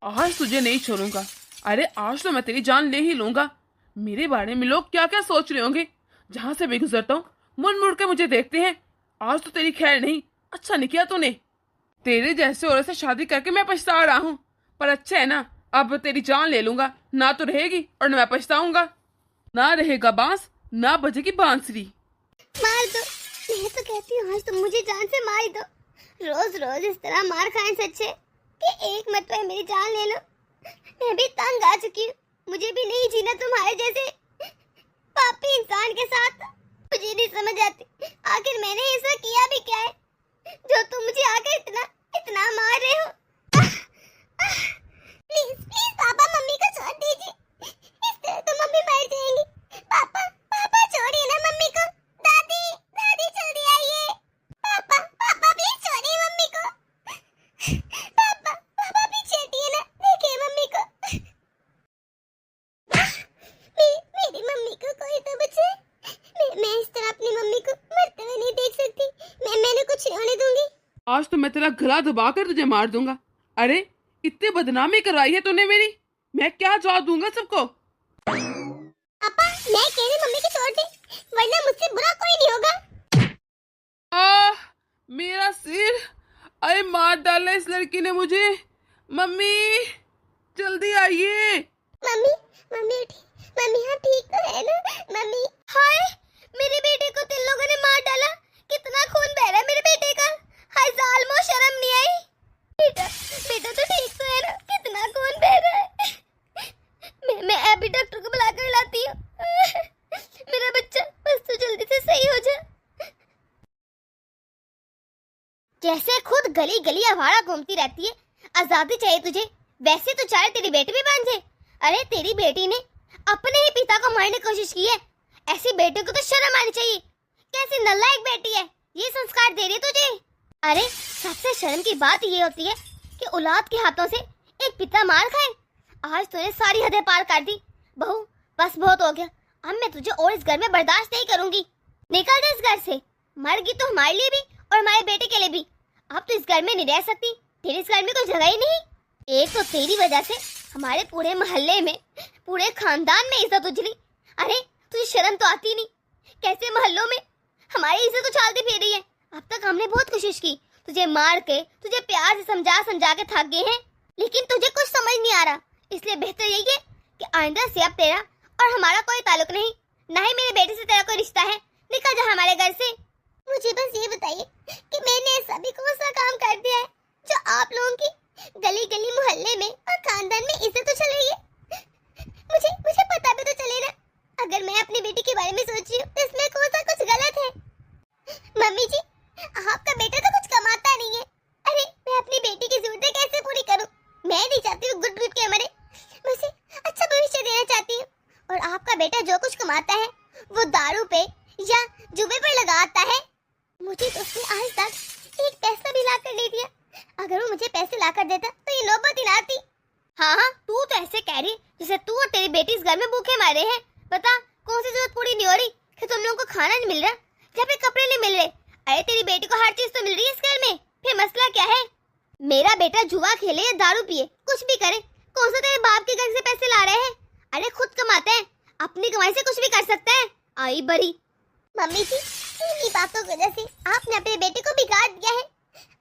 आज तुझे नहीं छोड़ूंगा। अरे आज तो मैं तेरी जान ले ही लूंगा। मेरे बारे में लोग क्या क्या सोच रहे होंगे। जहां से भी गुजरता हूँ मुड़ मुड़ के मुझे देखते हैं। आज तो तेरी खैर नहीं। अच्छा नहीं किया तूने। तेरे जैसे औरत से शादी करके मैं पछता रहा हूँ। पर अच्छा है ना, अब तेरी जान ले लूंगा। ना तो रहेगी और न मैं पछताऊंगा। ना रहेगा बांस, ना बजेगी बांसुरी। मार दो। मैं तो कहती हूँ आज तुम मुझे जान से मार दो। रोज रोज इस तरह मार खाने से अच्छे कि एक मरतबा मेरी जान ले लो। मैं भी तंग आ चुकी हूँ। मुझे भी नहीं जीना तुम्हारे जैसे पापी इंसान के साथ। मुझे नहीं समझ आती आखिर मैंने ऐसा किया भी क्या है जो तुम मुझे आकर इतना इतना मार रहे हो। प्लीज प्लीज पापा मम्मी को छोड़ दीजिए। इस तरह तो मम्मी मर जाएंगी। पापा पापा छोड़िए ना मम्मी को। दादी दादी जल्दी आइए। पापा पापा प्लीज छोड़िए मम्मी को। पापा पापा पीछे हटिए ना, देखिए मम्मी को। मेरी मम्मी को कोई तो बचे। मैं इस तरह अपनी मम्मी को मरते हुए नहीं देख सकती। मैंने कुछ नहीं होने दूंगी। आज तो मैं तेरा गला दबा कर तुझे मार दूंगा। अरे इतनी बदनामी करवाई है तूने मेरी। मैं क्या जवाब दूंगा सबको। पापा मैं कह रही मम्मी की छोड़ दे, वरना मुझसे बुरा कोई नहीं होगा। मेरा सिर। अरे मार डाला इस लड़की ने मुझे। मम्मी जल्दी आइए। मम्मी मम्मी उठी। मम्मी आप ठीक तो है ना मम्मी? हाय मेरे बेटे को तुम लोगों ने मार डाला। कितना खून बह रहा है मेरे बेटे का। हाय जालिमो शर्म नहीं आई। बेटा बेटा तो ठीक तो है ना? कितना खून बह रहा है। मैं अभी डॉक्टर को बुला कर लाती हूँ। मेरा बच्चा बस तो जल्दी से सही हो जा। जैसे खुद गली गली आवारा घूमती रहती है, आजादी चाहिए तुझे, वैसे तो चाहे तेरी बेटी भी बन जाए। अरे तेरी बेटी ने अपने ही पिता को मारने की कोशिश की है। ऐसी बेटे को तो शर्म आनी चाहिए। कैसी नालायक बेटी है, ये संस्कार दे रही है तुझे। अरे सबसे शर्म की बात ये होती है कि औलाद के हाथों से एक पिता मार खाए। आज तूने सारी हदें पार कर दी। बहू बस बहुत हो गया। अब मैं तुझे और इस घर में बर्दाश्त नहीं करूंगी। निकल जा इस घर से। मरगी तो हमारे लिए भी और हमारे बेटे के लिए भी। अब तो इस घर में नहीं रह सकती। तेरे इस घर में कोई जगह ही नहीं। एक तो तेरी वजह से हमारे पूरे मोहल्ले में, पूरे खानदान में इज्जत उजली। अरे तुझे शर्म तो आती नहीं। कैसे मोहल्लों में हमारी इज्जत उछालती फिर रही है। अब तक हमने बहुत कोशिश की तुझे मार के, तुझे प्यार से समझा समझा के थक गए हैं, लेकिन तुझे कुछ समझ नहीं आ रहा। इसलिए बेहतर यही है कि आइंदा से अब तेरा और हमारा कोई ताल्लुक नहीं, ना ही मेरे बेटे से तेरा कोई रिश्ता है। निकल जा हमारे घर से। मुझे बस ये बताइए कि मैंने ऐसा भी कौन सा काम कर दिया है जो आप लोगों की गली गली मोहल्ले में और खानदान में इज्जत उछल रही है। मुझे पता भी तो चले ना। अगर मैं अपनी बेटी के बारे में सोच रही हूँ तो इसमें कौन सा कुछ गलत है? मम्मी जी आपका बेटा तो कुछ कमाता नहीं है। अरे मैं अपनी बेटी की जरूरतें कैसे पूरी करूँ? मैं नहीं चाहती हूँ गुट गुट के मरे। मैं उसे अच्छा भविष्य देना चाहती हूँ। और आपका बेटा जो कुछ कमाता है वो दारू पे या जुए पर लगाता है। मुझे तो उसने आज तक एक पैसा भी ला कर नहीं दिया। अगर वो मुझे पैसे ला कर देता तो ये नौबत ही ना आती। हाँ तू तो ऐसे कह रही जैसे तू और तेरी बेटी इस घर में भूखे मारे हैं। बता कौन सी जरूरत पूरी नहीं हो रही कि तुम लोगों को खाना नहीं मिल रहा या फिर कपड़े नहीं मिल रहे? अरे तेरी बेटी को हर चीज तो मिल रही है इस घर में, फिर मसला क्या है? मेरा बेटा जुआ खेले या दारू पिए, कुछ भी करे, कौन सा तेरे बाप के घर से पैसे ला रहे हैं? अरे खुद कमाते हैं, अपनी कमाई से कुछ भी कर सकता है। आई बड़ी। मम्मी जी इन्हीं बातों की वजह से आपने अपने बेटे को बिगाड़ दिया है।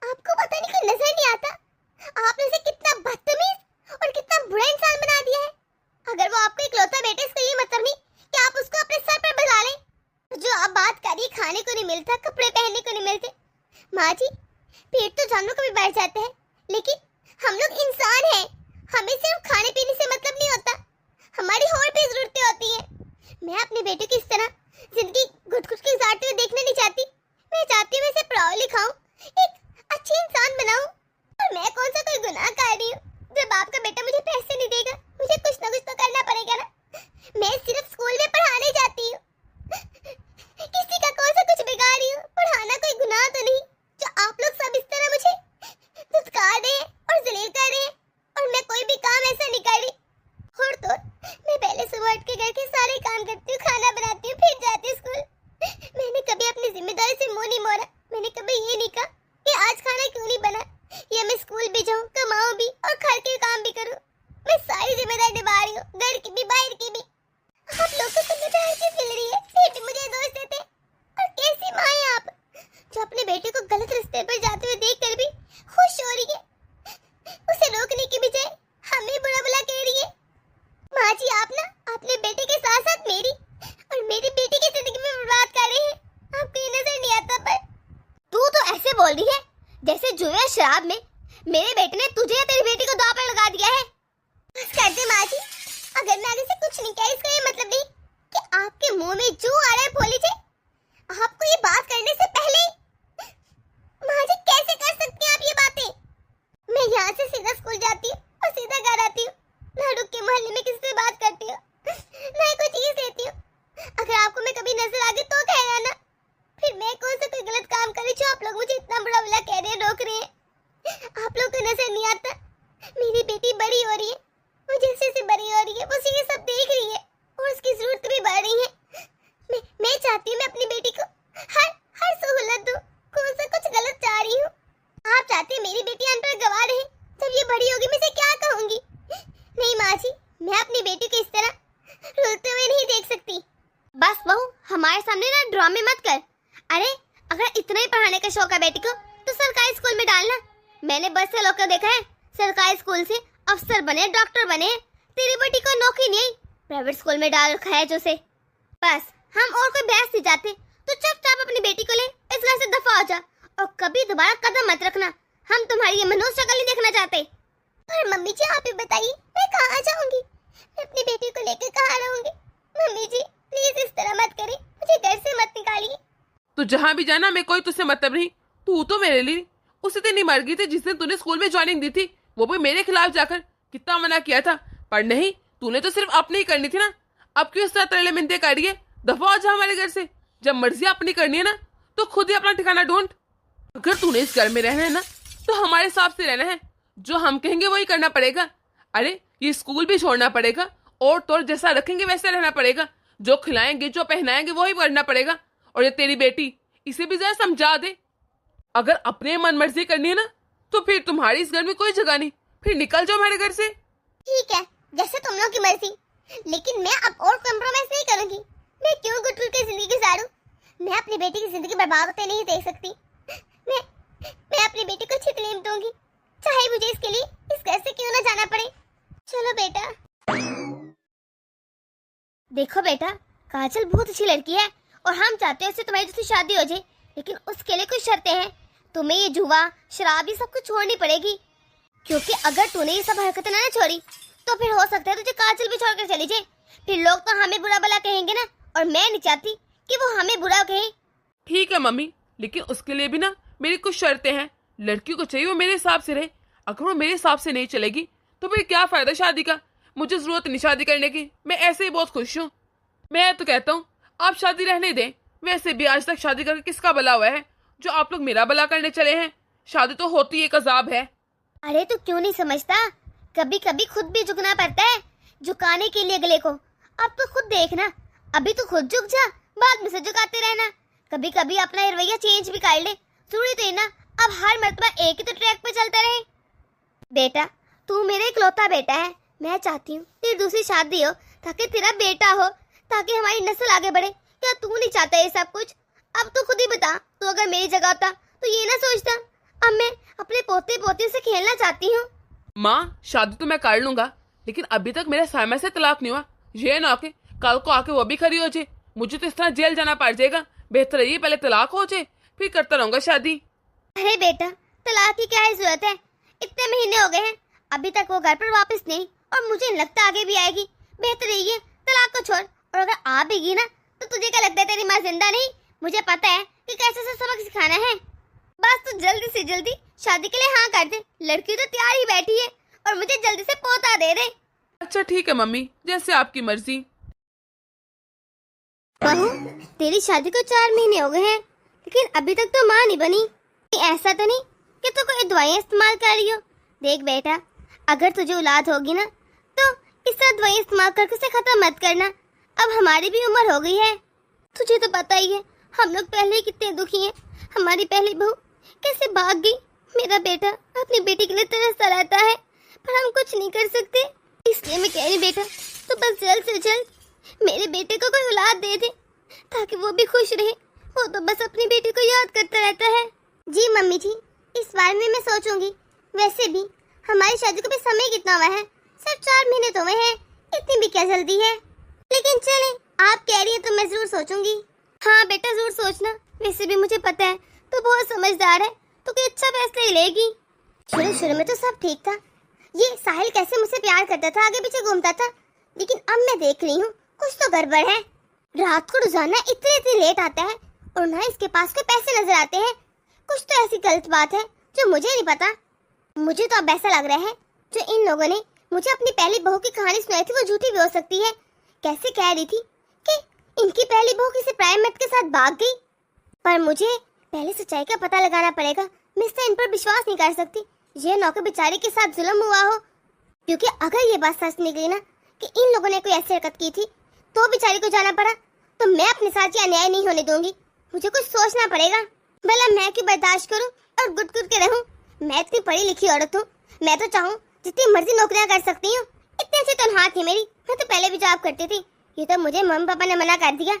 आपको पता नहीं कि नजर नहीं आता आपने उसे कितना बदतमीज और कितना बुरा इंसान बना दिया है। अगर वो आपका इकलौता बेटा इसका ये मतलब नहीं कि आप उसको अपने सर पर बुला लें। तो जो आप बात करिए खाने को नहीं मिलता, कपड़े पहनने को नहीं मिलते। माँ जी पेट तो जानवरों को भी बढ़ जाता है, लेकिन हम लोग इंसान हैं। हमें सिर्फ खाने पीने से मतलब नहीं होता, हमारी और भी जरूरतें होती हैं। मैं अपने बेटे की इस तरह जिंदगी घुट घुट के गुजारते हुए देखना नहीं चाहती। मैं चाहती हूँ मैं इसे पढ़ाऊं लिखाऊं, एक अच्छी इंसान बनाऊं। और मैं कौन सा कोई गुनाह कर रही हूँ? जब बाप का बेटा मुझे पैसे नहीं देगा, मुझे कुछ ना कुछ तो करना पड़ेगा ना। मैं सिर्फ स्कूल में पढ़ाने जाती हूँ, किसी का कौन सा कुछ बिगाड़ रही हूँ? पढ़ाना कोई गुनाह तो नहीं जो आप लोग सब इस तरह मुझे धुतकार रहे हैं और जलील कर रहे हैं। और मैं कोई भी काम ऐसा नहीं कर रही। और तो मैं पहले सुबह उठ के घर के सारे काम करती हूँ, खाना बनाती हूँ, फिर जाती हूँ स्कूल। मैंने कभी अपनी जिम्मेदारी से मुंह नहीं मोड़ा। मैंने कभी ये नहीं कहा कि आज खाना क्यों नहीं बना या मैं स्कूल भी जाऊँ, कमाऊँ भी और घर के काम भी करूँ। मैं सारी जिम्मेदारी निभा रही हूँ, घर की भी बाहर की भी। आप लोग को जिम्मेदारी क्यों मिल रही है? फिर भी मुझे दोष देते। और कैसी माँ है आप, जो अपने बेटे को गलत रास्ते पर जाते हुए देखकर भी खुश हो रही है? उसे रोकने की बजाय हमें बुरा भला कह रही है। माँ जी, आप ना अपने बेटे के साथ साथ मेरी और मेरी बेटी की जिंदगी में बर्बाद कर रहे हैं। आपको ये नजर नहीं आता? पर तू तो ऐसे बोल रही है जैसे जुए शराब में मेरे बेटे ने तुझे या तेरी बेटी को दांव पर लगा दिया है। बस कर दे माँ जी, अगर मैं आगे से कुछ नहीं कह, इसका ये मतलब नहीं कि आपके मुंह में जो आ रहा है बोल लीजिए। आपको ये बात करने से पहले माँ जी कैसे कर सकती हैं आप ये बातें? मैं यहाँ से सीधा स्कूल जाती हूँ और सीधा घर आती हूँ, ना रुक के मोहल्ले में किसी से बात करती हूँ, ना ही कोई चीज लेती हूँ। अगर आपको मैं कभी नजर आ गई तो कहना ना, फिर मैं कौन सा कोई गलत काम करी जो आप लोग मुझे इतना बुरा भला कह रहे हैं, रोक रहे हैं? आप लोग को नजर नहीं आता मेरी बेटी बड़ी हो रही है, वो जैसे जैसे बड़ी हो रही है वो ये सब देख रही है और उसकी जरूरत भी बढ़ रही है। मैं चाहती हूँ मैं अपनी बेटी को हर हर सहूलत दूँ, कौन सा कुछ गलत चाह रही हूँ? आप चाहते हैं मेरी बेटी अनपढ़ गंवा रहे, जब ये बड़ी होगी मैं इसे क्या कहूँगी? नहीं माँ जी, मैं अपनी बेटी को इस तरह रोते हुए नहीं देख सकती। बस बहू, हमारे सामने ना ड्रामे मत कर। अरे अगर इतना ही पढ़ाने का शौक है बेटी को तो सरकारी स्कूल में डालना। मैंने बस से लोग देखा है, सरकारी स्कूल से अफसर बने, डॉक्टर बने। तेरी बेटी को नौकरी नहीं, प्राइवेट स्कूल में डाल रखा है जो से। बस हम और कोई बहस नहीं चाहते, तो चुपचाप अपनी बेटी को ले इस घर से दफा हो जा और कभी दोबारा कदम मत रखना। हम तुम्हारी ये मनोज शक्ल नहीं देखना चाहते। पर मम्मी जी आप ही बताइए, मैं कहाँ जाऊंगी? मैं अपनी बेटी को लेकर कहाँ रहूंगी? मम्मी जी प्लीज इस तरह मत करें, मुझे घर से मत निकालिए। तो जहाँ भी जाना मैं कोई तुझसे मतलब नहीं। तू तो मेरे लिए उसी दिन ही मर गई थी जिस दिन तूने स्कूल में ज्वाइनिंग दी थी, वो भी मेरे खिलाफ जाकर। कितना मना किया था, पर नहीं, तूने तो सिर्फ अपनी ही करनी थी ना। अब क्यों इस तरह तरले मिनते कर रही है? दफा हो जा हमारे घर से। जब मर्जी अपनी करनी है ना तो खुद ही अपना ठिकाना ढूंढ। अगर तूने इस घर में रहना है ना तो हमारे हिसाब से रहना है, जो हम कहेंगे वही करना पड़ेगा। अरे ये स्कूल भी छोड़ना पड़ेगा और तो जैसा रखेंगे वैसे रहना पड़ेगा, जो खिलाएंगे जो पहनाएंगे वही करना पड़ेगा। और ये तेरी बेटी, इसे भी जरा समझा दे। अगर अपने मन मर्जी करनी है ना तो फिर तुम्हारी इस घर में कोई जगह नहीं, फिर निकल जाओ हमारे घर से। ठीक है, जैसे तुम लोग की मर्जी, लेकिन मैं अब और कॉम्प्रोमाइज नहीं करूंगी। मैं क्यों गुटुर की जिंदगी गुजारूं? मैं अपनी बेटी की जिंदगी बर्बाद होते नहीं देख सकती। मैं अपनी बेटी को अच्छी तालीम दूंगी, चाहे मुझे इसके लिए इस घर से क्यों ना जाना पड़े। चलो बेटा। देखो बेटा, काजल बहुत अच्छी लड़की है और हम चाहते हैं उससे तुम्हारी जैसी शादी हो जाए, लेकिन उसके लिए कुछ शर्तें हैं। तुम्हें ये जुआ शराब ये सब कुछ छोड़नी पड़ेगी, क्योंकि अगर तूने ये सब हरकतें ना छोड़ी तो फिर हो सकता है तुझे काजल भी छोड़कर चली जाए। फिर लोग तो हमें बुरा भला कहेंगे ना, और मैं नहीं चाहती कि वो हमें बुरा कहे। ठीक है मम्मी, लेकिन उसके लिए भी ना मेरी कुछ शर्तें हैं। लड़की को चाहिए वो मेरे हिसाब से रहे। अगर वो मेरे हिसाब से नहीं चलेगी तो फिर क्या फायदा शादी का? मुझे जरूरत नहीं शादी करने की, मैं ऐसे ही बहुत खुश हूँ। मैं तो कहता हूँ आप शादी रहने दें। वैसे भी आज तक शादी करके किसका भला हुआ है, जो आप लोग मेरा भला करने चले हैं। शादी तो होती एक अजाब है। अरे तू क्यों नहीं समझता, कभी कभी खुद भी झुकना पड़ता है, झुकाने के लिए अगले को। अब तो खुद देखना, अभी तो खुद झुक जा, बाद में से झुकाते रहना। कभी कभी अपना रवैया चेंज भी कर ले। सुनी तो ना, अब हर मर्तबा एक ही तो ट्रैक पे चलता रहे। बेटा तू मेरा इकलौता बेटा है, मैं चाहती हूँ तेरी दूसरी शादी हो ताकि तेरा बेटा हो, ताकि हमारी नस्ल आगे बढ़े। क्या तू नहीं चाहता ये सब कुछ? अब तो खुद ही बता, तू अगर मेरी जगह होता तो ये ना सोचता। अब मैं अपने पोते पोतियों से खेलना चाहती हूँ। माँ शादी तो मैं कर लूंगा, लेकिन अभी तक मेरे सामने से तलाक नहीं हुआ। ये ना कि कल को आके वो भी खरी हो जाए, मुझे तो इस तरह जेल जाना पड़ जाएगा। बेहतर है ये पहले तलाक हो जाए, फिर करता रहूंगा शादी। अरे बेटा तलाक की क्या जरूरत है? इतने महीने हो गए हैं, अभी तक वो घर पर वापस नहीं, और मुझे नहीं लगता आगे भी आएगी। बेहतर ये तलाक को छोड़, और अगर आ भी गई ना तो तुझे क्या लगता है तेरी माँ जिंदा नहीं? मुझे पता है कि कैसे से सबक सिखाना है। बस तू जल्दी से जल्दी शादी के लिए हाँ कर दे। लड़की तो तैयार ही बैठी है, और मुझे जल्दी से पोता दे दे। अच्छा ठीक है मम्मी, जैसे आपकी मर्जी। बहू तेरी शादी को 4 महीने हो गए हैं, लेकिन अभी तक तो माँ नहीं बनी। ऐसा तो नहीं कि तू कोई दवाइयाँ इस्तेमाल कर रही हो? देख बेटा, अगर तुझे औलाद होगी ना तो इस तरह दवाइयाँ इस्तेमाल करके उसे खत्म मत करना। अब हमारी भी उम्र हो गई है, तुझे तो पता ही है। हम लोग पहले ही कितने दुखी हैं। हमारी पहली बहू कैसे भाग गई, मेरा बेटा अपनी बेटी के लिए तरसता रहता है, पर हम कुछ नहीं कर सकते। इसलिए मैं कह रही बेटा, तो बस जल्द से जल्द मेरे बेटे को कोई औलाद दे दे, ताकि वो भी खुश रहे। वो तो बस अपनी बेटी को याद करता रहता है। जी मम्मी जी, इस बारे में मैं सोचूंगी। वैसे भी हमारी शादी को भी समय कितना हुआ है, सिर्फ 4 महीने तो हुए हैं, इतनी भी क्या जल्दी है। लेकिन चले, आप कह रही है तो मैं जरूर सोचूंगी। हाँ बेटा जरूर सोचना, वैसे भी मुझे पता है तो बहुत समझदार है, तो कोई अच्छा फैसला ही लेगी। शुरू में तो सब ठीक था, ये साहिल कैसे मुझसे प्यार करता था, आगे पीछे घूमता था, लेकिन अब मैं देख रही हूँ कुछ तो गड़बड़ है। रात को रोजाना इतने लेट आता है और ना इसके पास कोई पैसे नजर आते हैं। कुछ तो ऐसी गलत बात है जो मुझे नहीं पता। मुझे तो अब ऐसा लग रहा है जो इन लोगों ने मुझे अपनी पहली बहू की कहानी सुनाई थी वो झूठी भी हो सकती है। कैसे कह रही थी कि इनकी पहली बहू किसी प्राइम मर्द के साथ भाग गई, पर मुझे पहले सच्चाई का पता लगाना पड़ेगा। मैं इससे इन पर विश्वास नहीं कर सकती, ये नौकर बेचारे के साथ जुल्म हुआ हो, क्योंकि अगर ये बात सच निकली ना कि इन लोगों ने कोई ऐसी हरकत की थी तो बेचारी को जाना पड़ा, तो मैं अपने साथ ये अन्याय नहीं होने दूंगी। मुझे कुछ सोचना पड़ेगा, भला मैं क्यों बर्दाश्त करूं और गुट गुट के रहूं। मैं इतनी पढ़ी लिखी औरत हूँ, मैं तो चाहूँ जितनी मर्जी नौकरियां कर सकती हूँ। इतनी अच्छी तनख्वाह थी मेरी, मैं तो पहले भी जॉब करती थी। ये तो मुझे मम्मी पापा ने मना कर दिया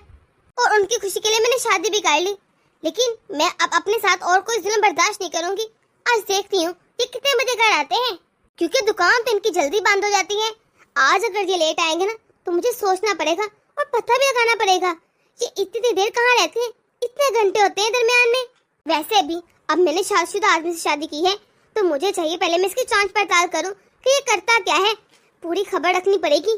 और उनकी खुशी के लिए मैंने शादी भी कर ली, लेकिन मैं अब अपने साथ और कोई जुल्म बर्दाश्त नहीं करूंगी। आज देखती हूँ ये कितने बजे घर आते हैं, क्योंकि दुकान तो इनकी जल्दी बंद हो जाती है। आज अगर ये लेट आएंगे ना तो मुझे सोचना पड़ेगा और पता भी लगाना पड़ेगा ये इतनी देर कहाँ रहते हैं, इतने घंटे होते हैं दरमियान में। वैसे भी अब मैंने शादीशुदा आदमी से शादी की है तो मुझे चाहिए पहले मैं इसकी जांच पड़ताल करूं कि ये करता क्या है, पूरी खबर रखनी पड़ेगी।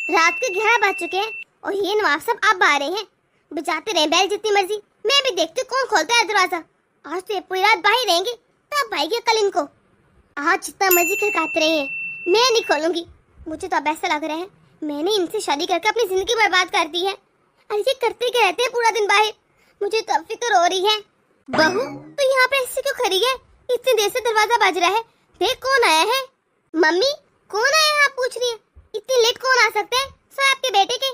रात के 11 बज चुके हैं और ये नवाब सब अब आ रहे हैं। बजाते रहे बैल जितनी मर्जी, मैं भी देखती हूँ कौन खोलता है दरवाजा। आज तो ये पूरी रात बाहर रहेंगे, तब आएगी कल इनको। आज जितना मर्जी खड़काते रहे हैं, मैं नहीं खोलूंगी। मुझे तो अब ऐसा लग रहा है मैंने इनसे शादी करके अपनी जिंदगी बर्बाद कर दी है। अरे ये करते क्या रहते हैं पूरा दिन बाहर, मुझे तो अब फिक्र हो रही है। बहू तो यहाँ पे ऐसे क्यों खड़ी है, इतनी देर से दरवाजा बज रहा है, देख कौन आया है। मम्मी कौन आया है आप पूछ रही है, इतनी लेट कौन आ सकते हैं, सब आपके बेटे के।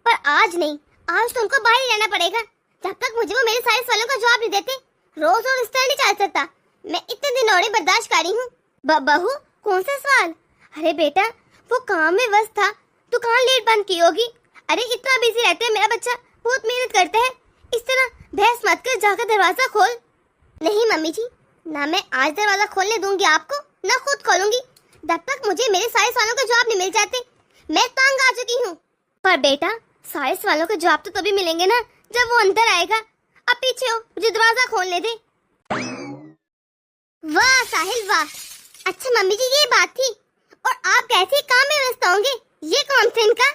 पर आज नहीं, आज तो उनको बाहर ही रहना पड़ेगा जब तक मुझे वो मेरे सारे सवालों का जवाब नहीं देते। रोज रोज इस तरह नहीं चल सकता, मैं इतने दिन और बर्दाश्त कर रही हूँ। बहू कौन सा सवाल। अरे बेटा वो काम में व्यस्त था, दुकान लेट बंद की होगी। अरे इतना बिजी रहता है मेरा बच्चा, बहुत मेहनत करता है। इस तरह बहस मत कर, जाकर दरवाजा खोल। नहीं मम्मी जी, ना मैं आज दरवाजा खोलने दूंगी आपको, ना खुद खोलूंगी जब तक मुझे मेरे सारे सवालों के जवाब नहीं मिल जाते। मैं तंग आ चुकी हूँ। पर बेटा सारे सवालों के जवाब तो तभी मिलेंगे ना जब वो अंदर आएगा। अब पीछे हो, मुझे दरवाजा खोलने दे। वाह साहिल वाह, अच्छा मम्मी जी ये बात थी, और आप कैसे काम में व्यस्त होंगे। ये कौन थे इनका?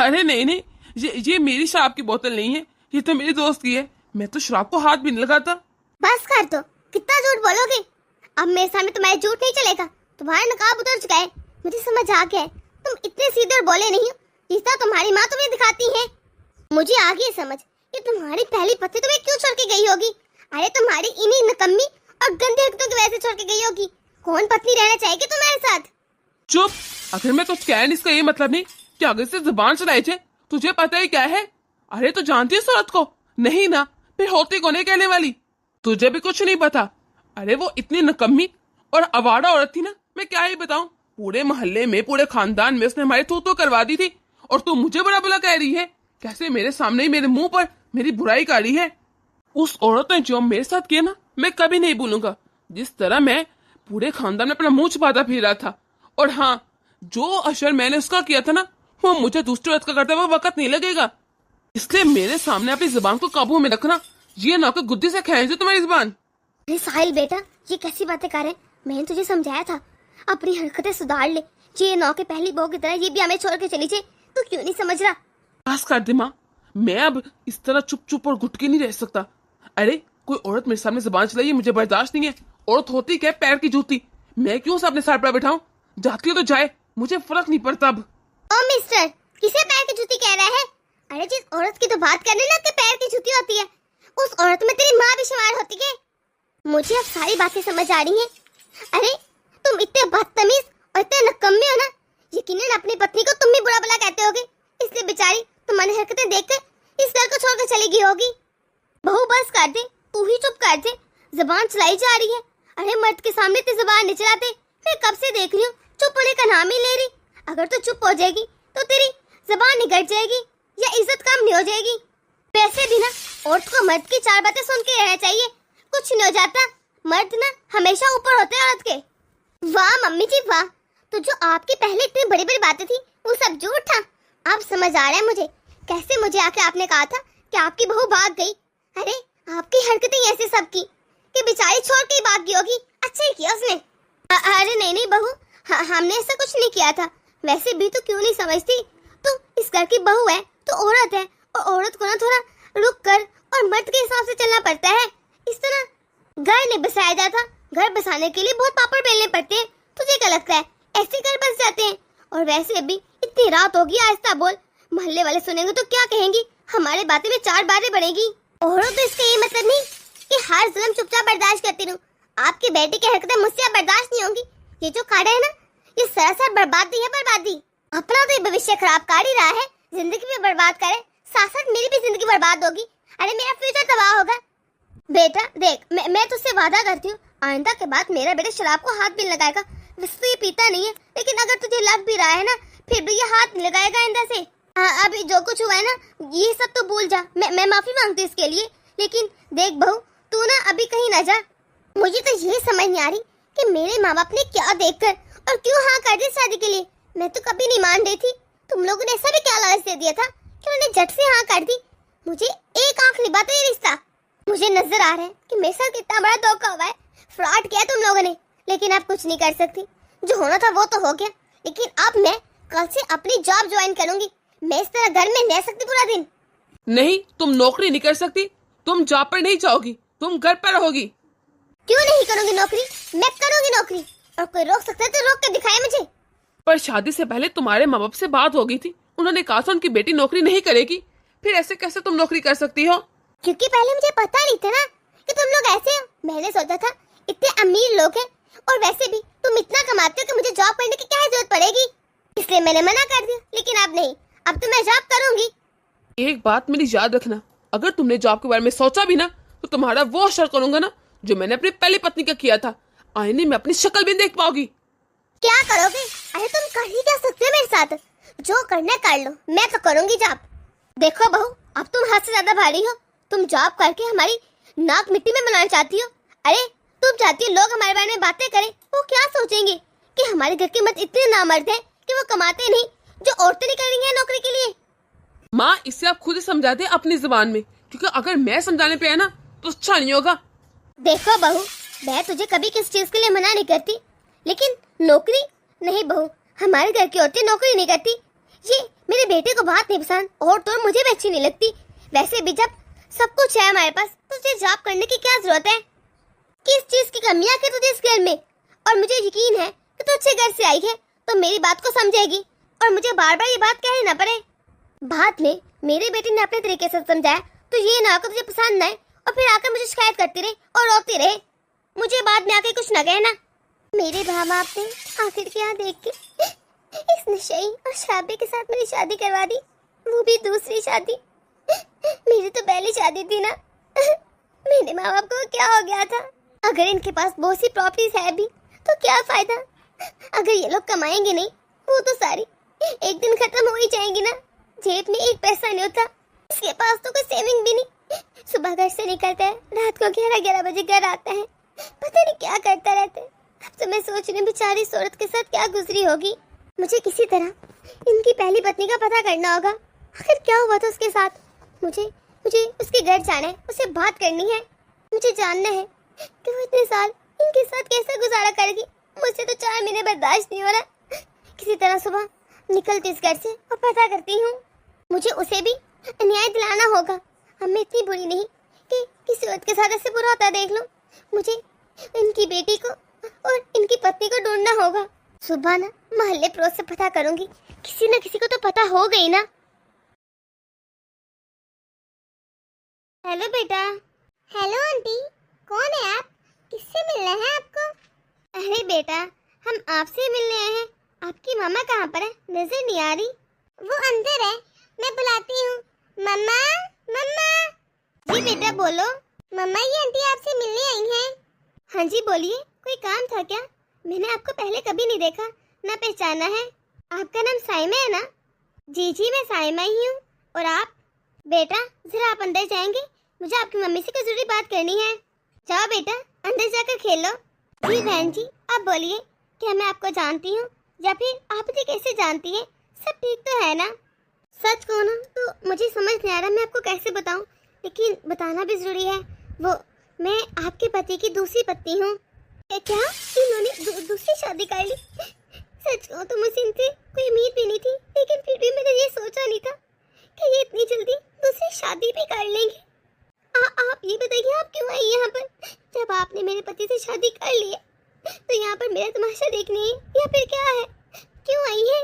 अरे नहीं, ये मेरी शराब की बोतल नहीं है, ये तो मेरे दोस्त की है। मैं तो शराब को हाथ भी नहीं लगाता। बस कर दो, कितना झूठ बोलोगे। अब मेरे सामने तुम्हारा झूठ नहीं चलेगा, तुम्हारा नकाब उतर चुका है। मुझे समझ आ गया है तुम इतने सीधे और बोले नहीं हो जितना तुम्हारी माँ तुम्हें दिखाती है। मुझे आ गई समझ कि तुम्हारी पहली पत्नी तुम्हें क्यों छोड़ के गई होगी। अरे तुम्हारी इन्हीं नकम्मी और गंदी हरकतों की वजह से छोड़ के गई होगी। कौन पत्नी रहना चाहेगी तुम्हारे साथ। चुप, अगर मैं कुछ कह इसका ये मतलब नहीं कि आगे से जुबान चलाए थे। तुझे पता ही क्या है। अरे तो जानती है सूरत को? नहीं ना, फिर होती को नहीं कहने वाली। तुझे भी कुछ नहीं पता। अरे वो इतनी नकम्मी और आवारा औरत थी ना, मैं क्या ही बताऊं। पूरे मोहल्ले में, पूरे खानदान में उसने हमारी थू करवा दी थी, और तू मुझे बड़ा बुरा कह रही है। कैसे मेरे सामने ही मेरे मुंह पर मेरी बुराई कर रही है। उस औरत ने जो मेरे साथ किया ना, मैं कभी नहीं भूलूंगा। जिस तरह मैं पूरे खानदान में अपना मुंह छुपाता फिर रहा था, और हाँ, जो अशर मैंने उसका किया था ना, वो मुझे दूसरी औरत का करते हुए वक्त नहीं लगेगा। इसलिए मेरे सामने अपनी जुबान को काबू में रखना। ये ना कि गुद्दी से खींच दे तुम्हारी जुबान। अरे साहिल बेटा ये कैसी बातें कर रहे, मैंने तुझे समझाया था अपनी हरकतें सुधार ले। ये नौ के पहली बहू की तरह ये भी हमें छोड़ के चली जाए, तो क्यों नहीं समझ रहा। बस कर दे माँ, मैं अब इस तरह चुप चुप और घुट के नहीं रह सकता। अरे कोई औरत मेरे सामने जुबान चलाई, मुझे बर्दाश्त नहीं है। औरत होती क्या, पैर की जूती। मैं क्यों उसे अपने सर पर बैठाऊं? जाती है तो जाए, मुझे फर्क नहीं पड़ता अब। ओ मिस्टर, किसे पैर की जूती कह रहा है? अरे जिस औरत की तो बात करने ना कि पैर की जूती होती है, उस औरत में तेरी माँ भी शुमार होती है। मुझे अब सारी बातें समझ आ रही हैं। अरे तुम इतने बदतमीज और इतने नकम्मे हो ना, यकीनन अपनी पत्नी को तुम भी बुरा भला कहते होगे, इसलिए बेचारी तुम्हारी हरकतें देखकर इस घर को छोड़कर चली गई होगी। बहू बस कर दे, तू तू ही चुप कर दे, जबान चलाई जा रही है। अरे मर्द के सामने ते जबान नहीं चलाते, मैं कब से देख रही हूँ, चुप होने का नाम ही ले रही। अगर तू चुप हो जाएगी तो तेरी जबान निकट जाएगी या इज्जत कम नहीं हो जाएगी। वैसे भी ना औरत को मर्द की 4 बातें सुन के रहना चाहिए, कुछ नहीं हो जाता। मर्द ना हमेशा ऊपर होते हैं औरत के। वाह मम्मी जी वाह, तो जो आपकी पहले इतनी बड़ी बड़ी बातें थी वो सब झूठ था। अब समझ आ रहा है मुझे, कैसे मुझे आके आपने कहा था कि आपकी बहू भाग गई। अरे आपकी हरकतें ऐसे सब की कि बेचारी छोड़ के ही भाग गई होगी। अच्छा ही किया उसने। अरे नहीं बहू, हमने ऐसा कुछ नहीं किया था। वैसे भी तो क्यों नहीं समझती, तू इस घर की बहू है तो औरत है, और औरत को ना थोड़ा रुक कर और मर्द के हिसाब से चलना पड़ता है। इस तरह घर नहीं बसाया जाता, घर बसाने के लिए बहुत पापड़ बेलने पड़ते हैं। तुझे क्या लगता है ऐसे घर बस जाते हैं? और वैसे भी इतनी रात होगी, आहिस्ता बोल, मोहल्ले वाले सुनेंगे तो क्या कहेंगी? हमारे बातें में 4 बातें बढ़ेगी। और तो इसका ये मतलब नहीं कि हर जुल्म चुपचाप बर्दाश्त करती रहूं। आपकी बेटी की हरकतें मुझसे अब बर्दाश्त नहीं होंगी। ये जो खड़ा है ना, ये सरासर बर्बादी है, बर्बादी। अपना तो ये भविष्य खराब कर ही रहा है, जिंदगी भी बर्बाद करे, साथ साथ मेरी भी जिंदगी बर्बाद होगी। अरे मेरा फ्यूचर तबाह होगा। बेटा देख, मैं तुझसे वादा करती हूँ, आइंदा के बाद मेरा बेटा शराब को हाथ भी नहीं लगाएगा। वैसे तो ये पीता नहीं है, लेकिन अगर तुझे लग भी रहा है ना, फिर भी ये हाथ नहीं लगाएगा आइंदा से। अभी जो कुछ हुआ है ना, ये सब तो भूल जा। मैं माफी मांगती हूँ इसके लिए। लेकिन देख बहू, तू ना अभी कहीं ना जा। मुझे तो ये समझ नहीं आ रही कि मेरे माँ बाप ने क्या देखकर और क्यों हाँ कर दी शादी के लिए। मैं तो कभी नहीं मान रही थी, तुम लोगों ने ऐसा भी क्या लालच दे दिया था कि उन्होंने झट से हाँ कर दी। मुझे एक आंख लिबाता ये रिश्ता। मुझे नजर आ रहा है कि मेरे साथ कितना बड़ा धोखा हुआ है, फ्रॉड किया तुम लोगों ने। लेकिन अब कुछ नहीं कर सकती, जो होना था वो तो हो गया। लेकिन अब मैं कल से अपनी जॉब ज्वाइन करूंगी। मैं इस तरह घर में रह सकती पूरा दिन नहीं, तुम नौकरी नहीं कर सकती, तुम जॉब पर नहीं जाओगी, तुम घर पर रहोगी। क्यों नहीं करूंगी नौकरी? मैं करूंगी नौकरी, और कोई रोक सकता है तो रोक के दिखाए मुझे। पर शादी से पहले तुम्हारे माँ बाप से बात हो गई थी, उन्होंने कहा था उनकी बेटी नौकरी नहीं करेगी। फिर ऐसे कैसे तुम नौकरी कर सकती हो? क्योंकि पहले मुझे पता नहीं था ना कि तुम लोग ऐसे हो। मैंने सोचा था इतने अमीर लोग हैं, और वैसे भी तुम इतना कमाते हो कि मुझे जॉब करने की क्या जरूरत पड़ेगी, इसलिए मैंने मना कर दिया। लेकिन अब नहीं, अब तो मैं जॉब करूंगी। एक बात मेरी याद रखना, अगर तुमने जॉब के बारे में सोचा भी ना, तो तुम्हारा वो असर करूंगा ना जो मैंने अपनी पहली पत्नी का किया था। आईने में अपनी शक्ल भी देख पाओगी। क्या करोगे? अरे तुम कर ही क्या सकते हो मेरे साथ? जो करना कर लो, मैं तो करूंगी जॉब। देखो बहू, अब तुम हद से ज्यादा भारी हो। तुम जॉब करके हमारी नाक मिट्टी में बनाना चाहती हो। अरे तुम चाहती हो लोग हमारे बारे में बातें करें, वो क्या सोचेंगे कि हमारे घर के मर्द इतने नामर्द हैं कि वो कमाते नहीं, जो औरतें नहीं कर रही हैं नौकरी के लिए। माँ, इससे आप खुद ही समझा दे अपनी जुबान में, क्योंकि अगर मैं समझाने पे आया ना तो अच्छा नहीं होगा। देखो बहू, मैं तुझे कभी किस चीज के लिए मना नहीं करती, लेकिन नौकरी नहीं बहू, हमारे घर की औरतें नौकरी नहीं करती। ये मेरे बेटे को बात नहीं पसंद, और तो मुझे भी अच्छी नहीं लगती। वैसे भी जब सब कुछ है हमारे पास, तो तुझे जॉब करने की क्या जरूरत है? किस चीज की कमी है तुझे इस घर में? और मुझे यकीन है कि तू अच्छे घर से आई है तो मेरी बात को समझेगी, और मुझे बार बार ये बात कहनी ना पड़े। बाद में मेरे बेटे ने अपने तरीके से समझाया, तो ये ना हो कि तुझे पसंद ना आए और फिर आकर मुझे शिकायत करती रहे और रोती रहे। मुझे बाद में आके कुछ न कहना। मेरे माँ बाप ने आखिर क्या देख के इस नशेई और शराबी के साथ मेरी शादी करवा दी, वो भी दूसरी शादी। मेरी तो पहली शादी थी ना। मेरे माँ बाप को क्या हो गया था? अगर इनके पास बहुत सी प्रॉपर्टीज है भी तो क्या फायदा? अगर ये लोग कमाएंगे नहीं, वो तो सारी एक दिन खत्म हो ही जाएंगी ना। जेब में एक पैसा नहीं होता, इसके पास तो कोई सेविंग भी नहीं। सुबह घर से निकलता है, रात को 11-11 बजे घर आता है, पता नहीं क्या करता रहता है। अब तो मैं सोच रही बेचारी इस औरत के साथ क्या गुजरी होगी। मुझे किसी तरह इनकी पहली पत्नी का पता करना होगा, आखिर क्या हुआ था उसके साथ। मुझे उसके घर जाना है, उससे बात करनी है। मुझे जानना है कि वो इतने साल इनके साथ कैसा गुजारा करेगी। मुझसे तो 4 महीने बर्दाश्त नहीं हो रहा। किसी तरह सुबह निकलती इस घर से और पता करती हूँ। मुझे उसे भी न्याय दिलाना होगा। अब मैं इतनी बुरी नहीं कि किसी औरत के साथ ऐसे बुरा होता देख लूं। मुझे इनकी बेटी को और इनकी पत्नी को ढूंढना होगा। सुबह ना मोहल्ले पड़ोस से पता करूंगी, किसी न किसी को तो पता हो गई ना। हेलो बेटा। हेलो आंटी, कौन है आप? किससे मिलना है आपको? अरे बेटा, हम आपसे मिलने आए हैं। आपकी मामा कहाँ पर है? नजर नहीं आ रही। वो अंदर है, मैं बुलाती हूँ। मम्मा, मम्मा। जी बेटा बोलो। मम्मा, ये आंटी आपसे मिलने आई हैं। हाँ जी, बोलिए, कोई काम था क्या? मैंने आपको पहले कभी नहीं देखा, ना पहचाना है। आपका नाम साइमा है ना? जी जी, मैं साइमा ही हूँ। और आप? बेटा, जरा आप अंदर जाएंगे, मुझे आपकी मम्मी से कुछ जरूरी बात करनी है। जाओ बेटा, अंदर जाकर खेल लो। जी बहन जी, आप बोलिए, क्या मैं आपको जानती हूँ या फिर आप मुझे कैसे जानती है? सब ठीक तो है ना? सच कहूँ ना तो मुझे समझ नहीं आ रहा मैं आपको कैसे बताऊँ, लेकिन बताना भी जरूरी है। वो मैं आपके पति की दूसरी पत्नी हूँ। क्या इन्होंने दूसरी शादी कर ली? सच कहूँ तो मुझे इनसे कोई उम्मीद भी नहीं थी, लेकिन फिर भी मैंने ये सोचा नहीं था कि ये इतनी जल्दी दूसरी शादी भी कर लेंगे। आप ये बताइए, आप क्यों आई यहाँ पर? जब आपने मेरे पति से शादी कर ली है तो यहाँ पर मेरा तमाशा देखने है या फिर क्या है? क्यों आई है?